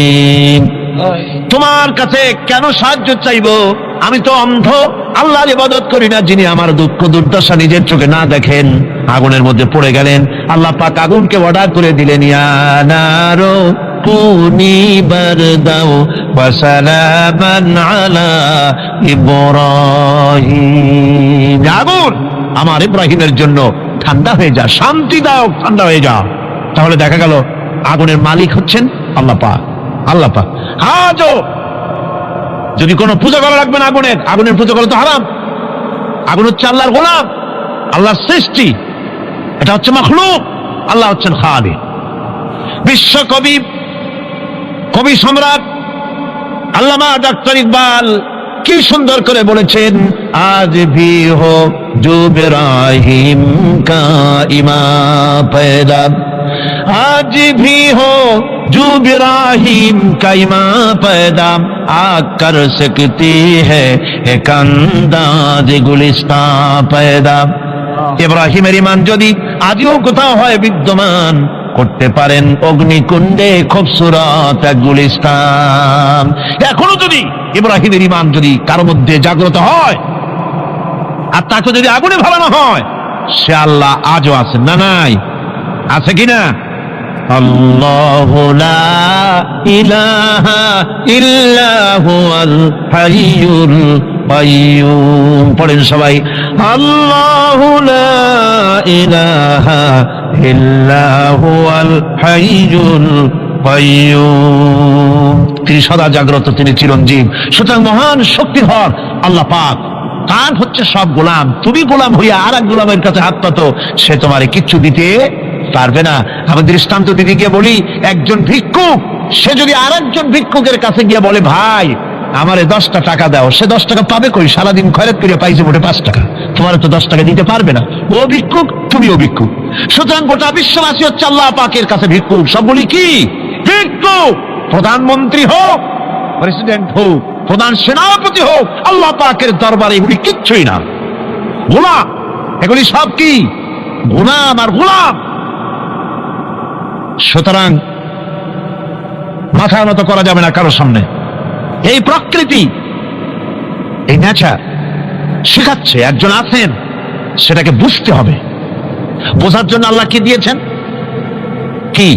তোমার কাছে কেন সাহায্য চাইবো? আমি তো অন্ধ, আল্লাহর ইবাদত করি না, যিনি আমার দুঃখ দুর্দশা নিজের চোখে না দেখেন। আগুনের মধ্যে পড়ে গেলেন। আল্লাহ পাক আগুনকে অর্ডার করে দিলেন, ইয়া নারু কুনি বারদাও ওয়া সালামান আলা ইব্রাহিম। আগুন, আমার ইব্রাহিমের জন্য ঠান্ডা হয়ে যা, শান্তিদায়ক ঠান্ডা হয়ে যা। তাহলে দেখা গেল আগুনের মালিক হচ্ছেন আল্লাহ পাক। আল্লাহ পাক আজও যদি কোনো পূজা করা লাগবে না, আগুনের পূজা করা তো হারাম। আগুন হচ্ছে আল্লাহর গোলাম, আল্লাহর সৃষ্টি, এটা হচ্ছে মাখলুক, আল্লাহ হচ্ছেন খালিক। বিশ্বকবি, কবি সম্রাট আল্লামা ডক্টর ইকবাল কি সুন্দর করে বলেছেন, আজ ভি হো জো ইব্রাহিম কা ইমা পয়দা, আজ ভি হো जो इब्राहिम का इमा पैदा आग कर सकती है एक अंदाज गुलिस्ता पैदा। ইব্রাহিমের ইমান যদি আজও কোথাও হয় বিদ্যমান, করতে পারেন অগ্নিকুণ্ডে খুবসুরত এক গুলিস্তান। এখনো যদি ইব্রাহিমের ইমান যদি কারো মধ্যে জাগ্রত হয়, আর তাকে যদি আগুনে ভালানো হয়, সে আল্লাহ আজও আছেন না? নাই? আছে কিনা? আল্লাহু লা ইলাহা ইল্লা হুয়াল হাইয়ুল কাইয়্যুম। পড়েন সবাই, আল্লাহু লা ইলাহা ইল্লা হুয়াল হাইয়ুল কাইয়্যুম। তিনি সদা জাগ্রত, তিনি চিরঞ্জীব। সুতরাং মহান শক্তিধর আল্লাহ পাক তার হচ্ছে সব গোলাম। তুমি গোলাম হইয়া আর এক গোলামের কাছে হাত পাতো, সে তোমারে কিচ্ছু দিতে পারবে না। আমি দৃষ্টান্ত দিদি গিয়ে বলি, একজন ভিক্ষুক সে যদি আর একজন ভিক্ষুকের কাছে গিয়ে বলে, ভাই আমারে 10টা টাকা দাও, সে 10 টাকা পাবে কই? সারাদিন খয়রাত করে পাইছে মোটে 5 টাকা, তোমার তো 10 টাকা দিতে পারবে না। ও ভিক্ষুক, তুমিও ভিক্ষুক। সুতরাং গোটা বিশ্ববাসী হচ্ছে আল্লাহ পাকের কাছে ভিক্ষুক। সব বলি কি? ভিক্ষুক। প্রধানমন্ত্রী হোক, প্রেসিডেন্ট হোক, প্রধান সেনাপতি হোক, আল্লাহ পাকের দরবারে এগুলি কিচ্ছুই না, গোলাম। এগুলি সব কি? গোলাম আর গোলাম। সুতরাং মাথা নত করা যাবে না কারোর সামনে। এই প্রকৃতি, এই নেচার শেখাচ্ছে, একজন আছেন, সেটাকে বুঝতে হবে। বোঝার জন্য আল্লাহ কি দিয়েছেন? কি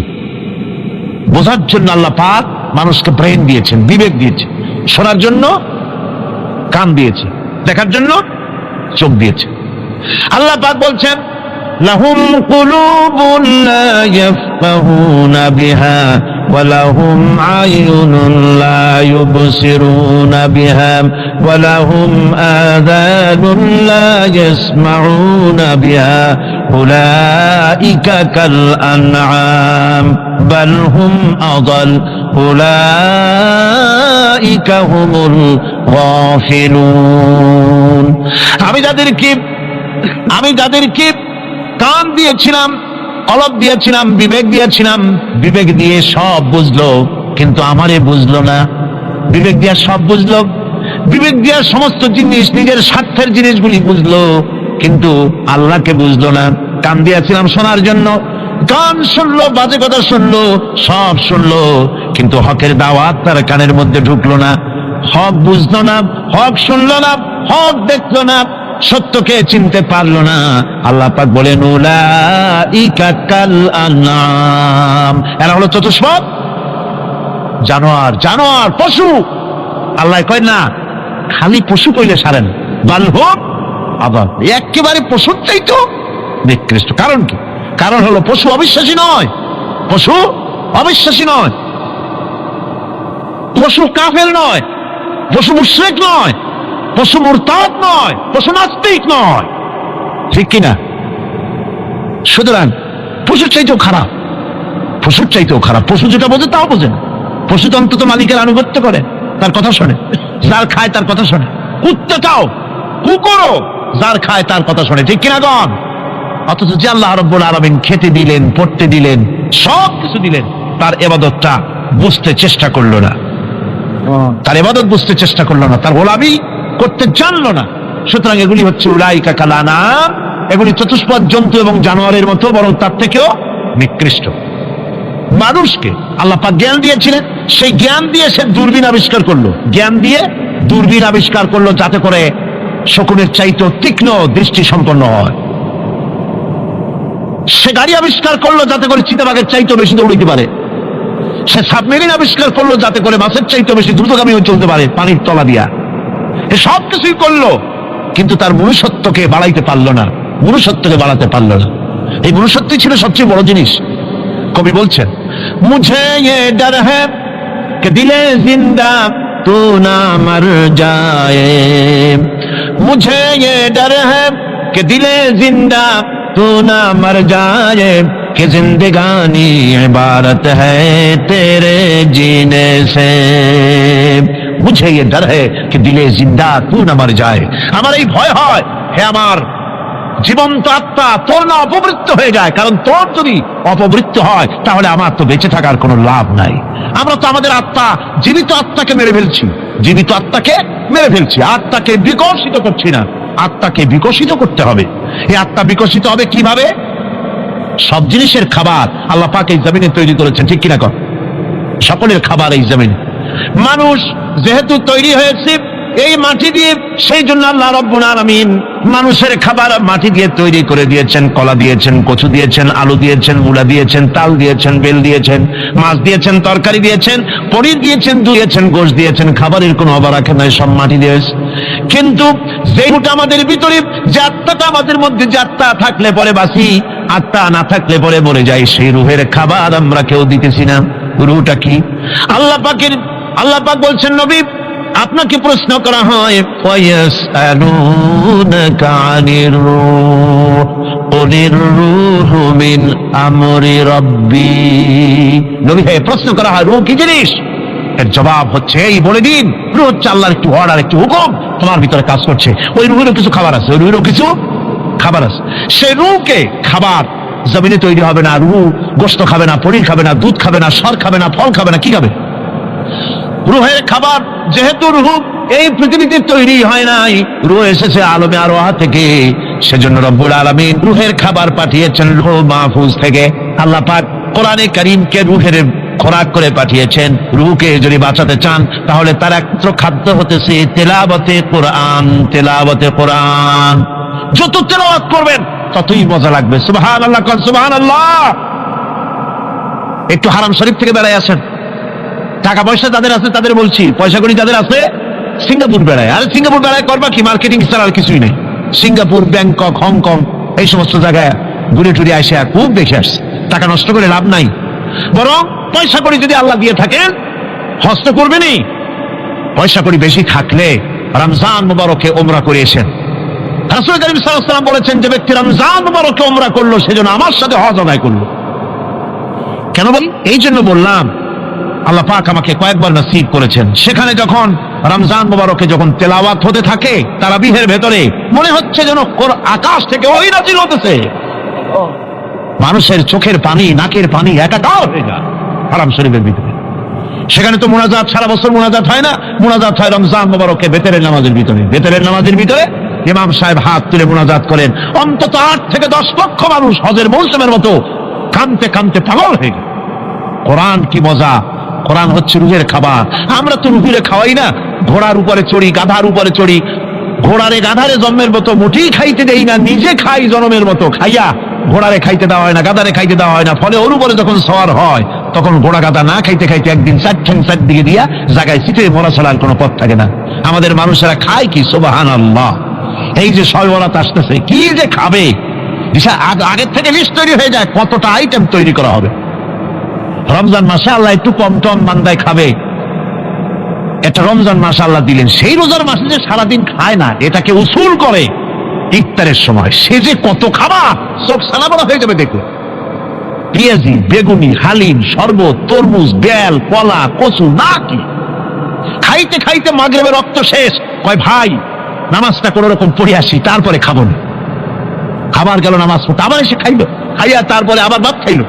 বোঝার জন্য আল্লাহ পাক মানুষকে ব্রেন দিয়েছেন, বিবেক দিয়েছেন, শোনার জন্য কান দিয়েছে, দেখার জন্য চোখ দিয়েছে। আল্লাহ পাক বলছেন লাহুম কুলুবুন লা ইয়াফকাহুনা বিহা ওয়া লাহুম আয়ুনুন লা ইউবসিরুনা বিহা ওয়া লাহুম আযানুন লা ইয়াসমাউনা বিহা উলাইকা কাল আনআম বাল হুম আযাল উলাইকা হুমুল গাফিলুন। আমি যাদেরকে কান দিয়েছিলাম, কলব দিয়েছিলাম, বিবেক দিয়েছিলাম, বিবেক দিয়ে সব বুঝলো, কিন্তু আমারে বুঝলো না। বিবেক দিয়ে সব বুঝলো, বিবেক দিয়ে সমস্ত জিনিস, নিজের স্বার্থের জিনিসগুলি বুঝলো, কিন্তু আল্লাহকে বুঝলো না। কান দিয়েছিলাম শোনার জন্য, গান শুনলো, বাজে কথা শুনলো, সব শুনলো, কিন্তু হকের দাওয়াত তার কানের মধ্যে ঢুকলো না। হক বুঝলো না, হক শুনলো না, হক দেখলো না, সত্যকে চিনতে পারলো না। আল্লাহ পাক বলেন উলাইকা কাল আনআম, এরা হলো চতুষ্পদ জানোয়ার, জানোয়ার পশু। আল্লাহ কয় না খালি পশু কইলে সারেন, বাল হুম আযাল, একেবারে পশুর চাইতো নিকৃষ্ট। কারণ কি? কারণ হলো পশু অবিশ্বাসী নয়, পশু অবিশ্বাসী নয়, পশু কাফের নয়, পশু মুশরিক নয়, পশু মুরতাদ নয়, পশু নাস্তিক নয়, ঠিক কিনা? সুতরাং পশুর চাইতেও খারাপ, পশুর চাইতেও খারাপ। পশু যেটা বোঝে তাও বোঝে না। পশু তো অন্তত মালিকের আনুগত্য করে, তার কথা শোনে, যার খায় তার কথা শোনে। কুত্তাটাও, কুকুরও যার খায় তার কথা শোনে, ঠিক কিনা গণ? অথচ যে আল্লাহ রাব্বুল আলামিন খেতে দিলেন, পড়তে দিলেন, সব কিছু দিলেন, তার ইবাদতটা বুঝতে চেষ্টা করলো না, তার ইবাদত বুঝতে চেষ্টা করলো না, তার গোলামি করতে জানলো না। সুতরাং এগুলি হচ্ছে উলাইকা কাল আনআম, এগুলি চতুষ্পদ জন্তু এবং জানোয়ারের মতো, বরং তার থেকেও নিকৃষ্ট। মানুষকে আল্লাহ পাক জ্ঞান দিয়েছিলেন, সেই জ্ঞান দিয়ে সে দূরবীন আবিষ্কার করলো, জ্ঞান দিয়ে দূরবীন আবিষ্কার করলো, যাতে করে শকুনের চাইতেও তীক্ষ্ণ দৃষ্টি সম্পন্ন হয়। সে গাড়ি আবিষ্কার করলো যাতে করে চিতাবাঘের চাইতেও বেশি দৌড়িতে পারে। সে সাবমেরিন আবিষ্কার করলো যাতে করে মাছের চাইতেও বেশি দ্রুতগামী হয়ে চলতে পারে পানির তলা দিয়া। এ সব কিছুই করলো, কিন্তু তার মনুষ্যত্বকে বাড়াইতে পারলো না, মনুষ্যত্বকে বাড়াতে পারলো না। এই মনুষ্যত্বই ছিল সবচেয়ে বড় জিনিস। কবি বলছেন মুঝে ये डर है कि दिले जिंदा तू ना मर जाए, मुझे ये डर है कि दिले जिंदा तू ना मर जाए, कि जिंदगानी इबारत है तेरे जीने से, मुझे ये डर है कि दिले जिंदा तू ना मर जाए। আমার এই ভয় হয়, হে আমার জীবন্ত আত্মা, তোর না অপমৃত্যু হয়ে যায়। কারণ তোর যদি অপমৃত্যু হয় তাহলে আমার তো বেঁচে থাকার কোনো লাভ নাই। আমরা তো আমাদের আত্মা, জীবিত আত্মাকে মেরে ফেলছি, জীবিত আত্মাকে মেরে ফেলছি, আত্মাকে বিকশিত করছি না। আত্মাকে বিকশিত করতে হবে। এই আত্মা বিকশিত হবে কিভাবে? সব জিনিসের খাবার আল্লাহ পাক এই জমিনে তৈরি করেছেন, ঠিক কিনা কর? সকলের খাবার এই জমিনে। মানুষ যেহেতু তৈরি হয়েছে এই মাটি দিয়ে, সেই জন্য আল্লাহ রাব্বুল আলামিন মানুষের খাবার মাটি দিয়ে তৈরি করে দিয়েছেন। কলা দিয়েছেন, কচু দিয়েছেন, আলু দিয়েছেন, মূলা দিয়েছেন, তাল দিয়েছেন, বেল দিয়েছেন, মাছ দিয়েছেন, তরকারি দিয়েছেন, পনির দিয়েছেন, দুধ দিয়েছেন, গোশত দিয়েছেন। খাবারের কোনো অভাব রাখেন নাই, সব মাটি দিয়েছে। কিন্তু যেটা আমাদের ভিতরে, যে আত্মাটা আমাদের মধ্যে, যে আত্মা থাকলে পরে বাঁচি, আত্মা না থাকলে পরে মরে যাই, সেই রুহের খাবার আমরা কেউ দিতেছি না। রুহটা কি? আল্লাহ পাক বলছেন নবী, আপনাকে প্রশ্ন করা হয় ওয়ায়াসআলুনাকা আনির রূহ কুলির রূহু মিন আমরি রাব্বি। নবী ভাই, প্রশ্ন করা হয় রূহ কি জিনিস? এর জবাব হচ্ছে এই বলে দিন, রূহ হচ্ছে আল্লাহর একটু অর্ডার, একটু হুকুম তোমার ভিতরে কাজ করছে। ওই রূহেরও কিছু খাবার আছে, ওই রূহেরও কিছু খাবার আছে। সেই রূহকে খাবার জমিনে তৈরি হবে না। রূহ গোশত খাবে না, পনির খাবে না, দুধ খাবে না, সর খাবে না, ফল খাবে না, কি খাবে? রুহের খাবার। যেহেতু রুহ এই পৃথিবীতে তৈরি হয় নাই, রুহ এসেছে আলমে আরওয়াহ থেকে, সেজন্য রব্বুল আলামিন রুহের খাবার পাঠিয়েছেন লৌহ মাহফুজ থেকে। আল্লাহ পাক কোরআনে কারীমকে রুহের খোরাক করে পাঠিয়েছেন। রুহকে যদি বাঁচাতে চান তাহলে তার একমাত্র খাদ্য হতেছে তেলাওয়াতে কোরআন, তেলাওয়াতে কোরআন। যত তেলাওয়াত করবেন ততই মজা লাগবে। সুবহানাল্লাহ, সুবহানাল্লাহ। একটু হারাম শরীফ থেকে বেড়ায় আসেন, টাকা পয়সা যাদের আছে তাদের বলছি, পয়সা করি যাদের আছে সিঙ্গাপুর বেড়ায়। আর সিঙ্গাপুর বেড়ায় করবা কি? মার্কেটিং ছাড়া আর কিছুই নেই। সিঙ্গাপুর, ব্যাংকক, হংকং এই সমস্ত জায়গায় ঘুরে টুরে আসে আর খুব দেখে আসছে। টাকা নষ্ট করে লাভ নাই, বরং পয়সা করি যদি আল্লাহ দিয়ে থাকেন হস্ত করবেনই। পয়সা করি বেশি থাকলে রমজান মুবারকে ওমরা করে এসেন। রাসূল কারীম সাল্লাল্লাহু আলাইহি ওয়াসাল্লাম বলেছেন, যে ব্যক্তি রমজান মুবারকে ওমরা করলো সেজন্য আমার সাথে হজ আদায় করলো। কেন বল? এই জন্য বললাম, আল্লাহ পাক আমাকে কয়েকবার নসিব করেছেন। সেখানে যখন রমজান মুবারকে যখন তেলাওয়াত হতে থাকে তারাবিহের ভেতরে, মনে হচ্ছে যেন আকাশ থেকে ওই নাজিল হতেছে। মানুষের চোখের পানি, নাকের পানি একাকার হয়ে যায় হারাম শরীফের ভিতরে। সেখানে তো মুনাজাত সারা বছর মুনাজাত হয় না, মুনাজাত হয় রমজান মুবারকে বেতেরের নামাজের ভিতরে। বেতেরের নামাজের ভিতরে ইমাম সাহেব হাত তুলে মুনাজাত করেন। অন্তত 8 থেকে 10 লক্ষ মানুষ হজের মৌসুমের মতো কাঁদতে কাঁদতে পাগল হয়ে গেল। কোরআন কি মজা! কোরআন হচ্ছে রুহের খাবার। আমরা তো রুহুরে খাওয়াই না, ঘোড়ার উপরে চড়ি, গাধার উপরে চড়ি, ঘোড়ারে গাধারে জন্মের মতো মুঠি খাইতে দেই না, নিজে খাই জন্মের মতো। খাইয়া ঘোড়ারে খাইতে দেওয়া হয় না, গাধারে খাইতে দেওয়া হয় না। ফলে ওর উপরে যখন সওয়ার হয় তখন ঘোড়া গাধা না খাইতে খাইতে একদিন চার দিকে দিয়া জায়গায় সিটে মরা ছাড়ার কোনো পথ থাকে না। আমাদের মানুষেরা খায় কি? সুবহানাল্লাহ! এই যে শবে বরাত আসতেছে, কি যে খাবে! আগের থেকে লিস্ট তৈরি হয়ে যায় কতটা আইটেম তৈরি করা হবে। রমজান মাসে আল্লাহ একটু কম টম মান্দায় খাবে, এটা রমজান মাসে আল্লাহ দিলেন। সেই রোজার মাসে যে সারাদিন খায় না, এটাকে উসুল করে ইফতারের সময় সে যে কত খাবা, চোখ সানাবড়া হয়ে যাবে দেখো। পেঁয়াজি, বেগুনি, হালিম, শরবত, তরমুজ, বেল, কলা, কচু, না কি খাইতে খাইতে মাগরিবের রক্ত শেষ। কয় ভাই নামাজটা কোন রকম পড়ে আসি, তারপরে খাবো না। আবার গেল নামাজ পড়তে, আবার এসে খাইলো, খাইয়া তারপরে আবার ভাত খাইলো।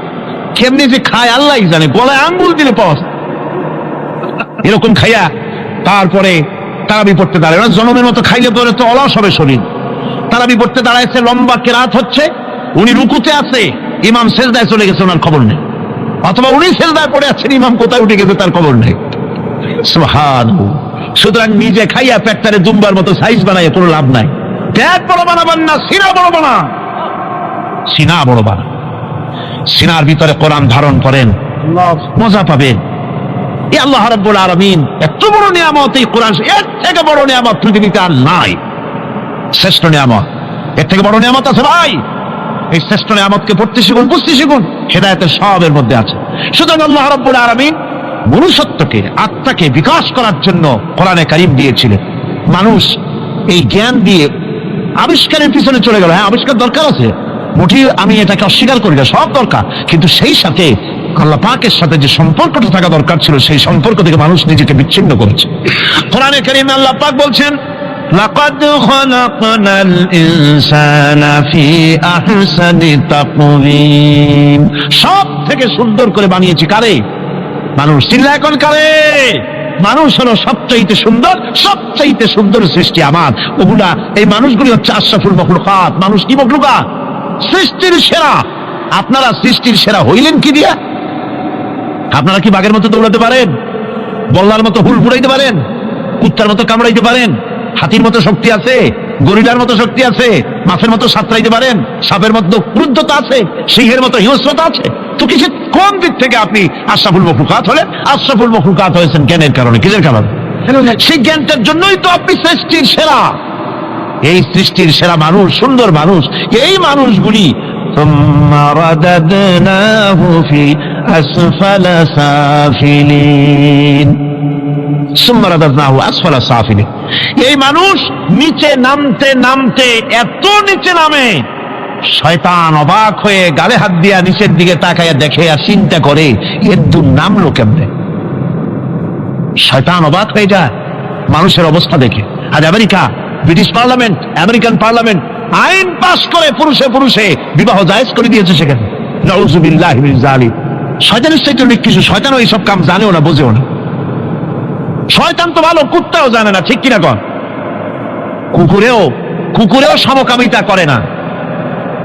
কেমনি যে খায় আল্লাহ জানে, গলায় আঙ্গুল দিলে পাওয়া যায়। এরকম খাইয়া তারপরে তারাবি পড়তে দাঁড়ায় না। জনমের মতো খাইলে পরে তো অলস হবে শরীর। তারাবি পড়তে দাঁড়াইছে, লম্বা কেরাত হচ্ছে, উনি রুকুতে আছে, ইমাম সেজদায় চলে গেছে, ওনার খবর নেই। অথবা উনি সেজদায় পড়ে আছেন, ইমাম কোথায় উঠে গেছে তার খবর নেই। সুবহানাল্লাহ! সুতরাং নিজে খাইয়া পেটটারে দুম্বার মতো সাইজ বানাইয়া কোনো লাভ নাই। পেট বড় বানাবেন না, সিনা বড় বানান। সিনা বড় বানান, সিনার ভিতরে কোরআন ধারণ করেন, মজা পাবেন। এই আল্লাহ রাব্বুল আলামিন এত বড় নিয়ামত, এই কোরআন এর থেকে বড় নিয়ামত পৃথিবীতে আর নাই। শ্রেষ্ঠ নিয়ামত, এর থেকে বড় নিয়ামত আছে ভাই? এই শ্রেষ্ঠ নিয়ামতকে পড়তে শিখুন, বুঝতে শিখুন, হেদায়েতের সবের মধ্যে আছে। সুতরাং আল্লাহ রাব্বুল আলামিন মনুষ্যত্বকে, আত্মাকে বিকাশ করার জন্য কোরআনে কারীম দিয়েছিলেন। মানুষ এই জ্ঞান দিয়ে আবিষ্কারের পিছনে চলে গেল। হ্যাঁ, আবিষ্কার দরকার আছে, মোটেই আমি এটাকে অস্বীকার করি না, সব দরকার। কিন্তু সেই সাথে আল্লাহ পাকের সাথে যে সম্পর্কটা থাকা দরকার ছিল, সেই সম্পর্ক থেকে মানুষ নিজেকে বিচ্ছিন্ন করেছে। কোরআনে কারীমে আল্লাহ পাক বলছেন, লাকাদ খালাকনাল ইনসানা ফি আহসানি তাকওয়িম। সব থেকে সুন্দর করে বানিয়েছি কারে? মানুষ। চিল্লা এখন কারে? মানুষ হলো সবচাইতে সুন্দর, সবচাইতে সুন্দর সৃষ্টি আমার। ওগুলা, এই মানুষগুলি হচ্ছে আশরাফুল মাখলুকাত। মানুষ কি মাখলুকাত? সৃষ্টির সেরা। আপনারা সৃষ্টির সেরা হইলেন কি দিয়া? আপনারা কি বাঘের মতো দৌড়াতে পারেন? বল্লার মতো হুল ফুড়াইতে পারেন? কুত্তার মতো কামড়াইতে পারেন? হাতির মতো শক্তি আছে? গরিলার মতো শক্তি আছে? মাছের মতো সাঁতরাইতে পারেন? সাপের মতো ক্রুদ্ধতা আছে? সিংহের মতো হিংস্রতা আছে? তো কিসের, কোন দিক থেকে আপনি আশরাফুল মাখলুকাত হলেন? আশরাফুল মাখলুকাত হয়েছেন জ্ঞানের কারণে। কিসের কারণে? সেই জ্ঞানটার জন্যই তো আপনি সৃষ্টির সেরা। এই সৃষ্টির সেরা মানুষ, সুন্দর মানুষ, এই মানুষগুলি সুম্মা রাদাদনাহু ফি আসফালা সাফিলিন। সুম্মা রাদাদনাহু আসফালা সাফিলিন। এই মানুষ নিচে নামতে নামতে এত নিচে নামে, শয়তান অবাক হয়ে গালে হাত দিয়া নিচের দিকে তাকাইয়া দেখে আর চিন্তা করে, এর দূর নামলো কেমনে? শয়তান অবাক হয়ে যায় মানুষের অবস্থা দেখে। আজ America, British parliament, American parliament আইন পাস করে পুরুষে পুরুষে বিবাহ জায়েজ করে দিয়েছে সেখানে। নাউযুবিল্লাহি মিন যালিক। শয়তানের চাইতে অনেক কিছু। শয়তানও এইসব কাম জানেও না, বোঝেও না। শয়তান তো ভালো, কুত্তাও জানে না, ঠিক কিনা কন? কুকুরেও সমকামিতা করে না,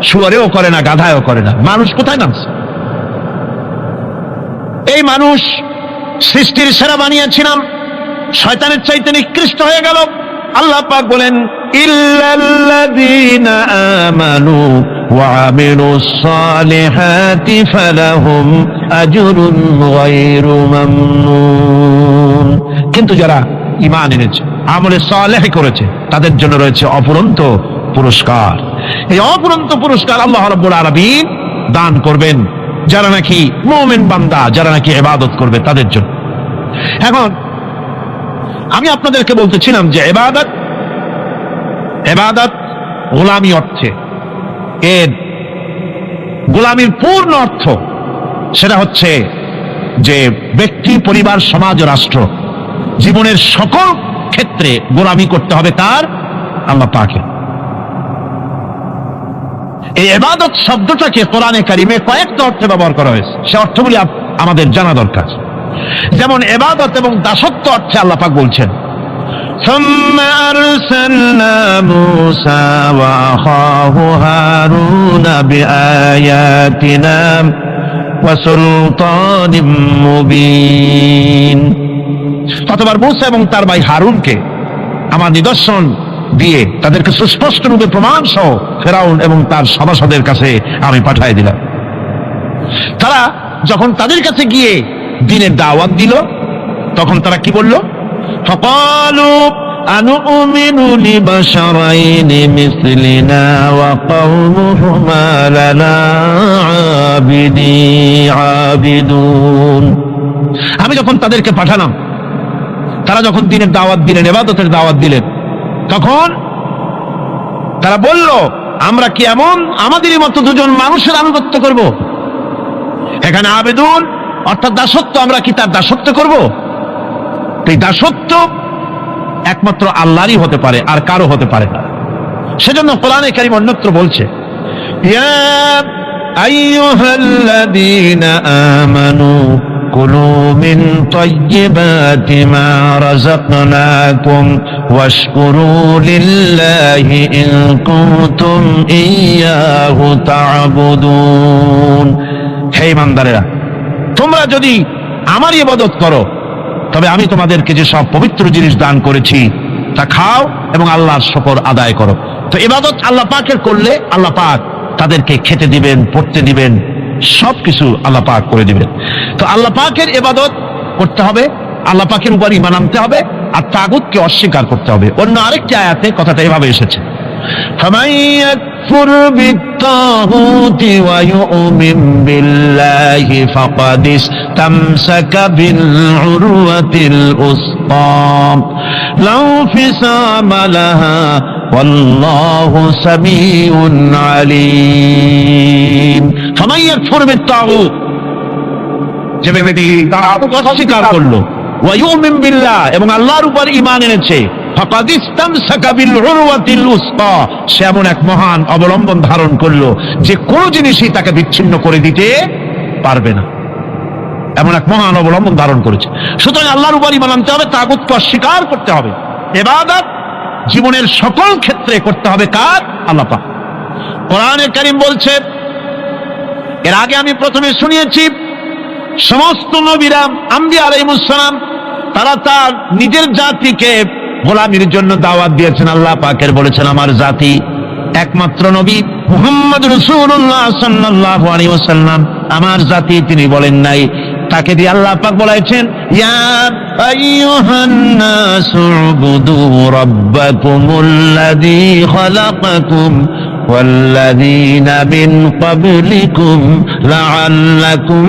শুয়ারেও করে না, গাধায়ও করে না। মানুষ কোথায় নামছে? এই মানুষ সৃষ্টির সেরা বানিয়েছিলাম, শয়তানের চাইতে নিকৃষ্ট হয়ে গেল। আল্লাহ পাক বলেন, ইল্লাল্লাযীনা আমানু ওয়া আমিলুস সালিহাতি ফালাহুম আজরুন গায়রু মামনুন। কিন্তু যারা ঈমান এনেছে, আমলে সালেহ করেছে, তাদের জন্য রয়েছে অফুরন্ত পুরস্কার। এই অফুরন্ত পুরস্কার আল্লাহ রাব্বুল আলামিন দান করবেন যারা নাকি মুমিন বান্দা, যারা নাকি ইবাদত করবে তাদের জন্য। এখন আমি আপনাদেরকে বলতেছিলাম যে ইবাদত গোলামি অর্থে, এর গোলামির পূর্ণ অর্থ সেটা হচ্ছে যে ব্যক্তি, পরিবার, সমাজ ও রাষ্ট্র, জীবনের সকল ক্ষেত্রে গোলামি করতে হবে কার? আল্লাহ পাকের। এই ইবাদত শব্দটাকে কোরআনে কারিমে কয়েকটা অর্থে ব্যবহার করা হয়েছে, সে অর্থগুলি আমাদের জানা দরকার। যেমন ইবাদত এবং দাসত্ব অর্থে আল্লাহ পাক বলছেন, ثم أرسلنا موسى وأخاه هارون بآياتنا وسلطان مبين। অতঃপর মূসা এবং তার ভাই হারুনকে আমার নিদর্শন দিয়ে তাদেরকে সুস্পষ্ট রূপে প্রমাণ সহ ফেরাউন এবং তার সভাসদের কাছে আমি পাঠিয়ে দিলাম। তারা যখন তাদের কাছে গিয়ে দ্বীনের দাওয়াত দিল, তখন তারা কি বলল? ফাকালু আনুমিনু লিবাশারাইনি মিসলিনা ওয়া কওমুহুমা লানা আবিদুন। আমি যখন তাদেরকে পাঠালাম, তারা যখন দ্বীনের দাওয়াত দিলেন, ইবাদতের দাওয়াত দিলেন, তখন তারা বলল, আমরা কি এমন আমাদেরই মতো দুজন মানুষের আনুগত্য করব? এখানে আবেদুন অর্থাৎ দাসত্ব, আমরা কি তার দাসত্ব করব? এই দাসত্ব একমাত্র আল্লাহরই হতে পারে, আর কারো হতে পারে না। সেজন্য কোরআনে কারীম অন্যত্র বলছে, ইয়া আইয়ুহাল্লাযীনা আমানু কুলু মিন তাইয়্যিবাতি মা রাযাকনাকুম ওয়াশকুরু লিল্লাহি ইন কুনতুম ইয়্যাহু তা'বুদুন। হে ঈমানদারেরা, তোমরা যদি আমার ইবাদত করো, তবে আমি তোমাদেরকে যে সব পবিত্র জিনিস দান করেছি তা খাও এবং আল্লাহর শুকর আদায় করো। তো ইবাদত আল্লাহ পাকের করলে আল্লাহ পাক তাদেরকে খেতে দিবেন, পড়তে দিবেন, সবকিছু আল্লাহ পাক করে দিবেন। তো আল্লাহ পাকের ইবাদত করতে হবে, আল্লাহ পাকের উপর ঈমান আনতে হবে, আর তাগুতকে অস্বীকার করতে হবে। অন্য আরেকটি আয়াতে কথাটা এভাবে এসেছে, فمن يكفر بالطاغوت ويؤمن بالله فقد استمسك بالعروة الوثقى لا انفصام لها والله سميع عليم। فمن يكفر بالطاغوت, যে ব্যক্তি তাগুত অস্বীকার করলো, ওয়ায়ুমিন বিল্লাহ, এবং আল্লাহর উপর ঈমান এনেছে, ফাকাদ ইসতামসাকা বিল উরওয়াতিল উসকা, সে এমন এক মহান অবলম্বন ধারণ করলো যে কোনো জিনিসই তাকে বিচ্ছিন্ন করে দিতে পারবে না। এমন এক মহান অবলম্বন ধারণ করেছে। সুতরাং আল্লাহর উপর ঈমান আনতে হবে, তাগুতকে অস্বীকার করতে হবে। ইবাদত জীবনের সকল ক্ষেত্রে করতে হবে কার? আল্লাহ পাক। কোরআনে কারীম বলছে, এর আগে আমি প্রথমে শুনিয়েছি, সমস্ত নবীরা, আম্বিয়া আলাইহিস সালাম, তারা তার নিজের জাতিকে গোলামির জন্য দাওয়াত দিয়েছেন। আল্লাহ পাকের বলেছেন, আমার জাতি, একমাত্র নবী মুহাম্মদ রাসূলুল্লাহ সাল্লাল্লাহু আলাইহি ওয়াসাল্লাম আমার জাতি, তিনি বলেন নাই। তাকে দিয়ে আল্লাহ পাক বলেছেন, ইয়া আইয়ুহান নাসু উবুদু রাব্বাকুমুল্লাযী খালাকাকুম ওয়াল্লাযীনা মিন ক্বাবলিকুম লাআল্লাকুম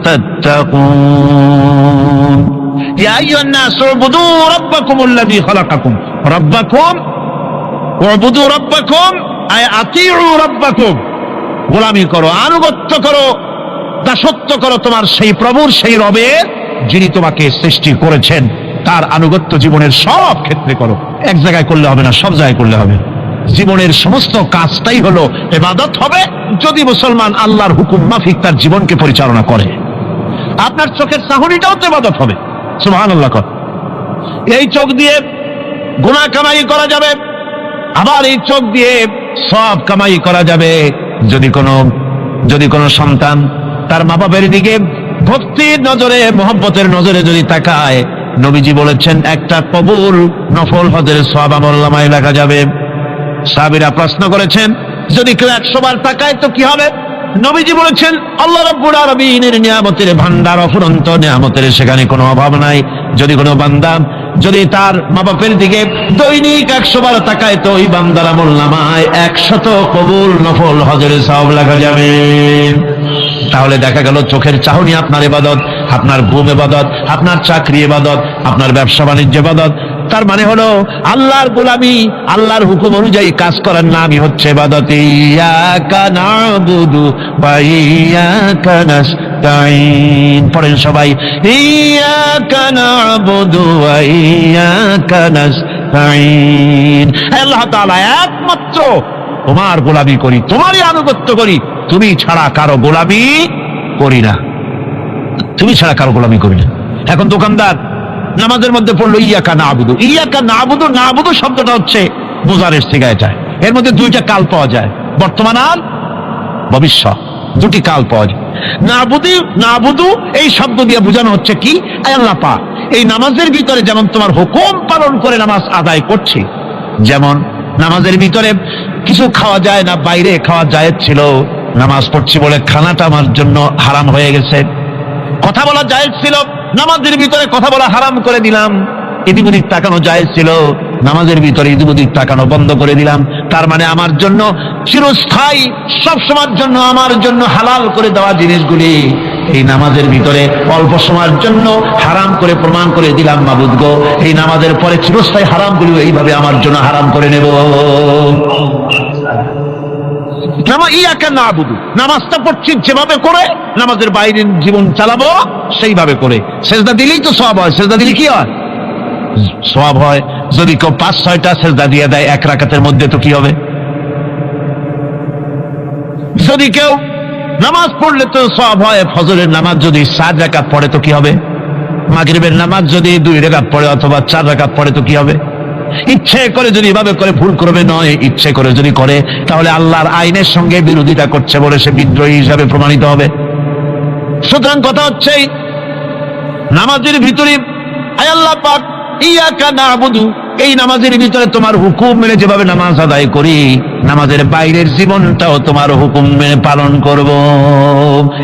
তাত্তাকুন। ইয়া আইয়ুহান নাসু উবুদু রাব্বাকুমুল্লাযী খালাকাকুম, রাব্বাকুম উবুদু রাব্বাকুম আয় আতিউ রাব্বাকুম, গোলামি করো, আনুগত্য করো, দাসত্ব করো তোমার সেই প্রভুর, সেই রবের, যিনি তোমাকে সৃষ্টি করেছেন। তার আনুগত্য জীবনের সব ক্ষেত্রে করো। এক জায়গায় করলে হবে না, সব জায়গায় করলে হবে। জীবনের সমস্ত কাজটাই হলো ইবাদত হবে যদি মুসলমান আল্লাহর হুকুম মাফিক তার জীবনকে পরিচালনা করে। আপনার চোখের চাহনিটাও তো ইবাদত হবে। সুবহানাল্লাহ। এই চোখ দিয়ে গুনাহ কামাই করা যাবে, আবার এই চোখ দিয়ে সব কামাই করা যাবে। যদি কোনো সন্তান তার মা বাবার দিকে ভক্তির নজরে, মোহব্বতের নজরে যদি তাকায়, নবীজি বলেছেন একটা কবুল নফল হজের সওয়াব আমলনামায় লেখা যাবে। সাহাবীরা প্রশ্ন করেছেন, যদি কেউ 100 বার তাকায় তো কি হবে? নবীজি বলেছেন, আল্লাহ রাব্বুল আলামিনের নিয়ামতের ভান্ডার, অফুরন্ত নিয়ামতের সেখানে কোনো অভাব নাই। যদি কোনো বান্দা যদি তার মা বাপের দিকে দৈনিক 100 বার তাকায় তো ওই বান্দার আমলনামায় 100 কবুল নফল হজের সওয়াব লেখা যাবে। তাহলে দেখা গেল চোখের চাহনি আপনার ইবাদত, আপনার ঘুম ইবাদত, আপনার চাকরি ইবাদত, আপনার ব্যবসা বাণিজ্য ইবাদত। তার মানে হলো আল্লাহর গোলামি, আল্লাহর হুকুম অনুযায়ী কাজ করার নামই হচ্ছে ইবাদত। ইয়াকা নাবুদু ওয়া ইয়াকা নাস্তাইন। পড়েন সবাই, ইয়াকা নাবুদু ওয়া ইয়াকা নাস্তাইন। আল্লাহ তাআলা একমাত্র তোমার গোলামি করি, তোমারই আনুগত্য করি, তুমি ছাড়া কারো গোলামি করি না, তুমি ছাড়া কারো গোলামি করি না। এখন দোকানদার নামাজের মধ্যে পড়লো ইয়াকা নাবুদু। ইয়াকা নাবুদু, নাবুদু শব্দটা হচ্ছে মুজারের সিগায় যায়। এর মধ্যে দুইটা কাল পাওয়া যায়, বর্তমান আর ভবিষ্যৎ, দুটি কাল পাওয়া যায়। নাবুদু, নাবুদু এই শব্দ দিয়ে বোঝানো হচ্ছে কি, আল্লাহ পাক এই নামাজের ভিতরে যেমন তোমার হুকুম পালন করে নামাজ আদায় করছি, যেমন নামাজের ভিতরে কিছু খাওয়া যায় না, বাইরে খাওয়া জায়েজ ছিল, নামাজ পড়ছি বলে খানাটা আমার জন্য হারাম হয়ে গেছে। কথা বলা জায়েজ ছিল, নামাজের ভিতরে কথা বলা হারাম করে দিলাম। এদিক ওদিক তাকানো জায়েজ ছিল, নামাজের ভিতরে এদিক ওদিক তাকানো বন্ধ করে দিলাম। তার মানে আমার জন্য চিরস্থায়ী, সব সময়ের জন্য আমার জন্য হালাল করে দেওয়া জিনিসগুলি এই নামাজের ভিতরে অল্প সময়ের জন্য হারাম করে প্রমাণ করে দিলাম। মাবুদ গো, এই নামাজের পরে চিরস্থায়ী হারামগুলি এইভাবে আমার জন্য হারাম করে নেব। ইয়াকা নাবুদু, নামাজটা পড়ছি যেভাবে করে, নামাজের বাইরের জীবন চালাবো সেইভাবে করে। সেজদা দিলেই তো সওয়াব হয়, সেজদা দিলে কি হয়? সওয়াব হয়। যদি কেউ 5-6টা সেজদা দিয়ে দেয় এক রাকাতের মধ্যে তো কি হবে? যদি কেউ নামাজ পড়লে তো সওয়াব হয়। ফজরের নামাজ যদি 4 রাকাত পড়ে তো কি হবে? মাগরিবের নামাজ যদি 2 রাকাত পড়ে অথবা 4 রাকাত পড়ে তো কি হবে? ইচ্ছে করে যদি এভাবে করে ভুল করবে নয়, ইচ্ছে করে যদি করে তাহলে আল্লাহর আইনের সঙ্গে বিরোধিতা করছে বলে সে বিদ্রোহী হিসাবে প্রমাণিত হবে। সুতরাং কথা হচ্ছে নামাজের ভিতরে আল্লাহ পাক ইয়াকা নাবুদু, এই নামাজের ভিতরে তোমার হুকুম মেনে যেভাবে নামাজ আদায় করি, নামাজের বাইরের জীবনটাও তোমার হুকুম মেনে পালন করব।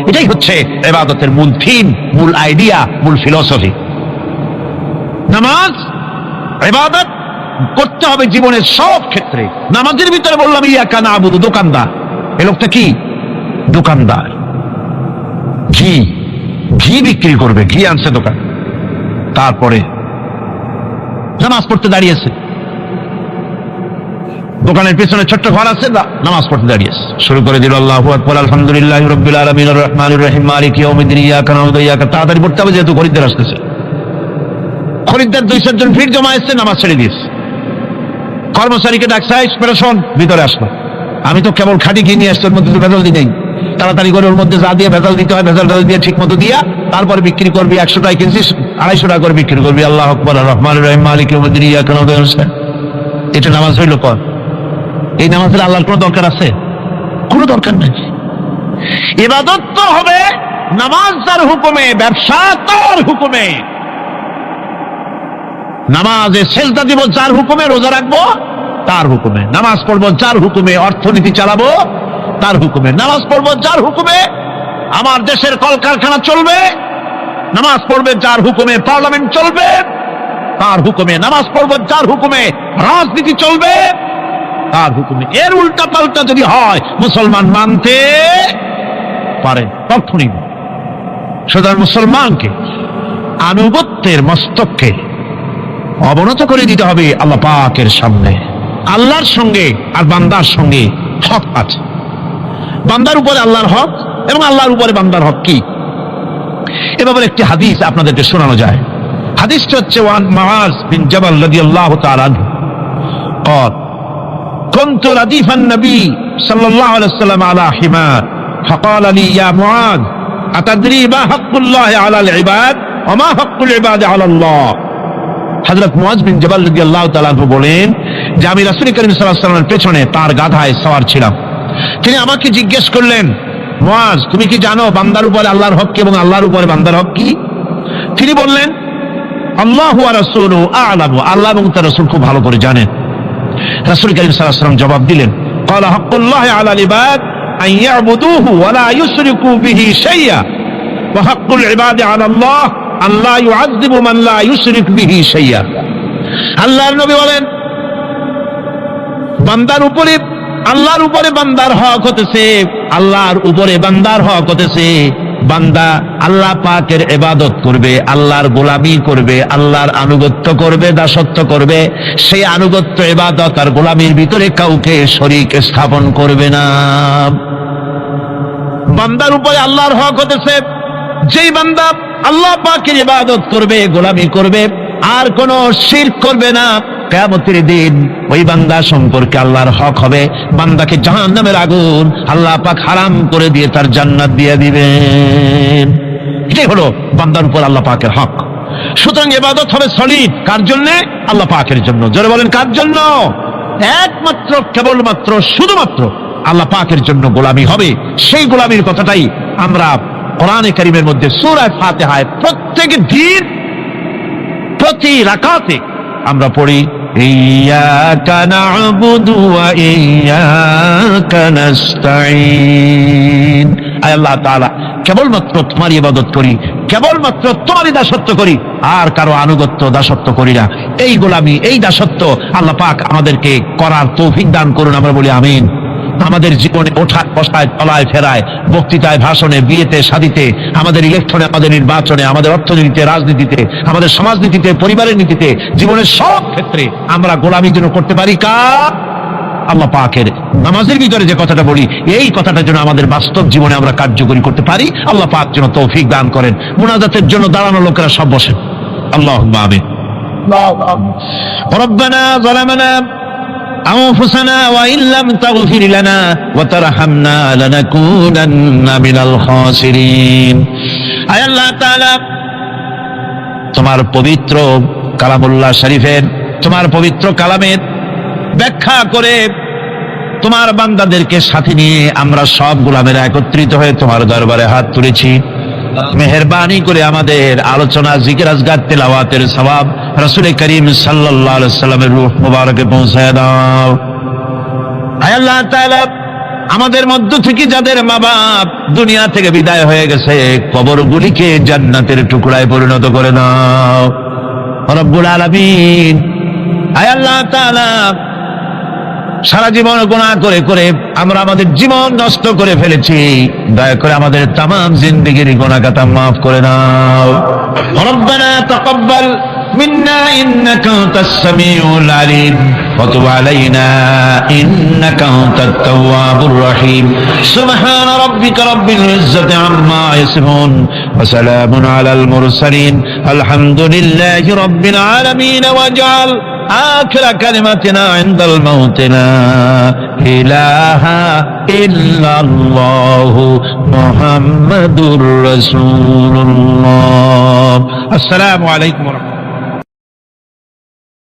এটাই হচ্ছে ইবাদতের মূল থিম, মূল আইডিয়া, মূল ফিলসফি। নামাজ ইবাদত করতে হবে জীবনের সব ক্ষেত্রে। নামাজের ভিতরে বললাম ইয়াকা নাবুদু। দোকানদার, এই লোকটা কি? দোকানদার, ঘি বিক্রি করবে, ঘি আনছে দোকান। তারপরে নামাজ পড়তে দাঁড়িয়েছে, দোকানের পেছনে ছোট্ট ঘর আছে, নামাজ পড়তে দাঁড়িয়েছে, শুরু করে দিল আল্লাহু আকবার, আলহামদুলিল্লাহি রাব্বিল আলামিন, আর রহমানির রহিম, মালিকি ইয়াউমিদ্দিন, ইয়াকা নাবুদু ওয়া ইয়াকা। তাড়াতাড়ি পড়তে হবে যেহেতু খরিদ্দার আসতেছে। খরিদ্দার 2-4 জন ভিড় জমা এসছে, নামাজ ছেড়ে দিয়েছে। কর্মচারীকে ডাকছে, শোন ভিতরে আসলো, আমি তো কেবল খাঁটি ঘি নিয়ে আসছি, ওর মধ্যে তো ভেজাল দিই নেই। তাড়াতাড়ি করে ওর মধ্যে যা দিয়ে ভেজাল দিতে হয় ভেজাল দিয়ে ঠিক মতো দিয়া তারপরে বিক্রি করবি। 100 টাকা কিনছিস, 250 টাকা করে বিক্রি করবি। আল্লাহু আকবার, আর রহমানির রহিম, মালিকি ইয়াউমিদ্দিন, ইয়াকা নাবুদু ওয়া ইয়াকা। এটা নামাজ হইল কর? এই নামাজের আল্লাহর কোনো দরকার আছে? কোনো দরকার নেই। ইবাদত তো হবে নামাজ তার হুকুমে, ব্যবসা তার হুকুমে। নামাজে সেজদা দিব যার হুকুমে, রোজা রাখবো তার হুকুমে, নামাজ পড়বো যার হুকুমে, অর্থনীতি চালাবো তার হুকুমে, নামাজ পড়বো যার হুকুমে আমার দেশের কলকারখানা চলবে, নামাজ পড়বে যার হুকুমে পার্লামেন্ট চলবে তার হুকুমে, নামাজ পড়বো যার হুকুমে রাজনীতি চলবে তার হুকুমে। এর উল্টা পাল্টা যদি হয় মুসলমান মানতে পারে কখনই। সুতরাং মুসলমানকে আনুগত্যের মস্তককে অবনত করে দিতে হবে আল্লাহ পাকের সামনে। আল্লাহর সঙ্গে আর বান্দার সঙ্গে হক আছে, বান্দার উপরে আল্লাহর হক এবং আল্লাহর উপরে বান্দার হক কি, এ ব্যাপারে একটি হাদিস আপনাদেরকে শোনানো যায়। হাদিসটি হচ্ছে ওয়ান মুআজ বিন জাবাল রাদিয়াল্লাহু তাআলা আনহু قال كنت رديف النبي صلى الله عليه وسلم على حمار فقال لي يا معاذ أتدري ما حق الله على العباد وما حق العباد على الله। হযরত মুআজ বিন জাবাল রাদিয়াল্লাহু তাআলা আনহু বলেন যে আমি রাসূল করিম সাল্লাল্লাহু আলাইহি ওয়াসাল্লামের পেছনে তার গাধায় সওয়ার ছিলাম। তিনি আমাকে জিজ্ঞেস করলেন, মুআজ তুমি কি জানো বান্দার উপরে আল্লাহর হক কি এবং আল্লাহর উপরে বান্দার হক কি? তিনি বললেন, আল্লাহু ওয়া রাসূলুহু আ'লামু, আল্লাহ এবং তার রাসূল খুব ভালো করে জানেন। রাসূল কারীম সাল্লাল্লাহু আলাইহি ওয়াসাল্লাম জবাব দিলেন, ক্বালা হাক্কুল্লাহি আলাল ইবাদ আন ইয়াবুদুহু ওয়া লা ইউশরিকু বিহি শাইআ ওয়া হাক্কুল ইবাদি আলাল্লাহ আল্লা ইউআযযিবু মান লা ইউশরিক বিহি শাইআ। আল্লাহর নবী বলেন, বান্দার উপরে আল্লাহর উপরে বান্দার হক হতেছে, আল্লাহর উপরে বান্দার হক হতেছে বান্দা আল্লাহ পাকের ইবাদত করবে, আল্লাহর গোলামি করবে, আল্লাহর আনুগত্য করবে, দাসত্ব করবে। সেই আনুগত্য ইবাদত আর গোলামির ভিতরে কাউকে শরীক স্থাপন করবে না। বান্দার উপরে আল্লাহর হক হতেছে যেই বান্দা আল্লাহ পাকের ইবাদত করবে, গোলামি করবে, আর কোন শিরক করবে না, কিয়ামতের দিন ওই বান্দা সম্পর্কে আল্লাহর হক হবে বান্দাকে জাহান্নামের আগুন আল্লাহ পাক হারাম করে দিয়ে তার জান্নাত দিয়ে দিবেন। এটাই হলো বান্দার উপর আল্লাহ পাকের হক। সুতরাং ইবাদত হবে সলিড কার জন্য? আল্লাহ পাকের জন্য। জোরে বলেন কার জন্য? একমাত্র কেবলমাত্র শুধুমাত্র আল্লাহ পাকের জন্য গোলামি হবে। সেই গোলামির কথাটাই আমরা কোরআনে কারীমের মধ্যে সূরা ফাতিহায় প্রত্যেক দিন প্রতি রাকাতে আমরা পড়ি, ইয়্যাকা না'বুদু ওয়া ইয়্যাকা নাস্তাঈন। আয় আল্লাহ তাআলা, কেবলমাত্র তোমার ইবাদত করি, কেবলমাত্র তোমারই দাসত্ব করি, আর কারো আনুগত্য দাসত্ব করি না। এই গোলামি, এই দাসত্ব আল্লাহ পাক আমাদেরকে করার তৌফিক দান করুন। আমরা বলি আমিন। আমাদের জীবনে ওঠায় বসায়, চলায় ফেরায়, বক্তৃতায়, ভাষণে, বিয়েতে, শাদীতে, আমাদের ইলেকশনে, আমাদের নির্বাচনে, আমাদের অর্থনীতিতে, রাজনীতিতে, আমাদের সমাজনীতিতে, পরিবারের নীতিতে, জীবনের সব ক্ষেত্রে আমরা গোলামি যেন করতে পারি কার? আল্লাহ পাকের। নামাজের ভিতরে যে কথাটা বলি, এই কথাটা যেন আমাদের বাস্তব জীবনে আমরা কার্যকরী করতে পারি। আল্লাহ পাক যেন তৌফিক দান করেন। মুনাজাতের জন্য দাঁড়ানো লোকেরা সব বসেন। আল্লাহুম্মা আমিন। রব্বানা যালামনা أنفسنا وإن لم تغفر لنا وترحمنا لنكونن من الخاسرين। আয় আল্লাহ তাআলা, তোমার পবিত্র কালামুল্লাহ শরীফের, তোমার পবিত্র কালামের ব্যাখ্যা করে তোমার বান্দাদেরকে সাথে নিয়ে আমরা সব গোলামেরা একত্রিত হয়ে তোমার দরবারে হাত তুলেছি। মেহেরবানি করে আমাদের আলোচনা, জিকির, আজকার, তেলাওয়াতের সওয়াব রাসূল করিম সাল্লাল্লাহু আলাইহি ওয়াসাল্লামের রূহ মুবারকে পৌঁছায় দাও। আয় আল্লাহ তাআলা, আমাদের মধ্য থেকে যাদের মা বাপ দুনিয়া থেকে বিদায় হয়ে গেছে, কবরগুলিকে জান্নাতের টুকরায় পরিণত করে দাও রব্বুল আলামিন। আয় আল্লাহ তাআলা, সারা জীবন গুনাহ করে করে আমরা আমাদের জীবন নষ্ট করে ফেলেছি, দয়া করে আমাদের তামাম জিন্দেগির গুনাহ খাতা মাফ করে দাও। রব্বানা তাকাব্বাল মিন্না ইন্নাকা আনতাস সামিউল আলিম ওয়া তুব আলাইনা ইন্নাকা আনতাত তাওয়াবুর রহিম। সুবহান রাব্বিকা রাব্বিল ইজ্জাতি আম্মা ইয়াসিফুন ওয়া সালামুন আলাল মুরসালিন আলহামদুলিল্লাহি রাব্বিল আলামিন। ওয়াজআল آخر كلمتنا عند الموت لا إله إلا الله محمد رسول الله. السلام عليكم ورحمة الله.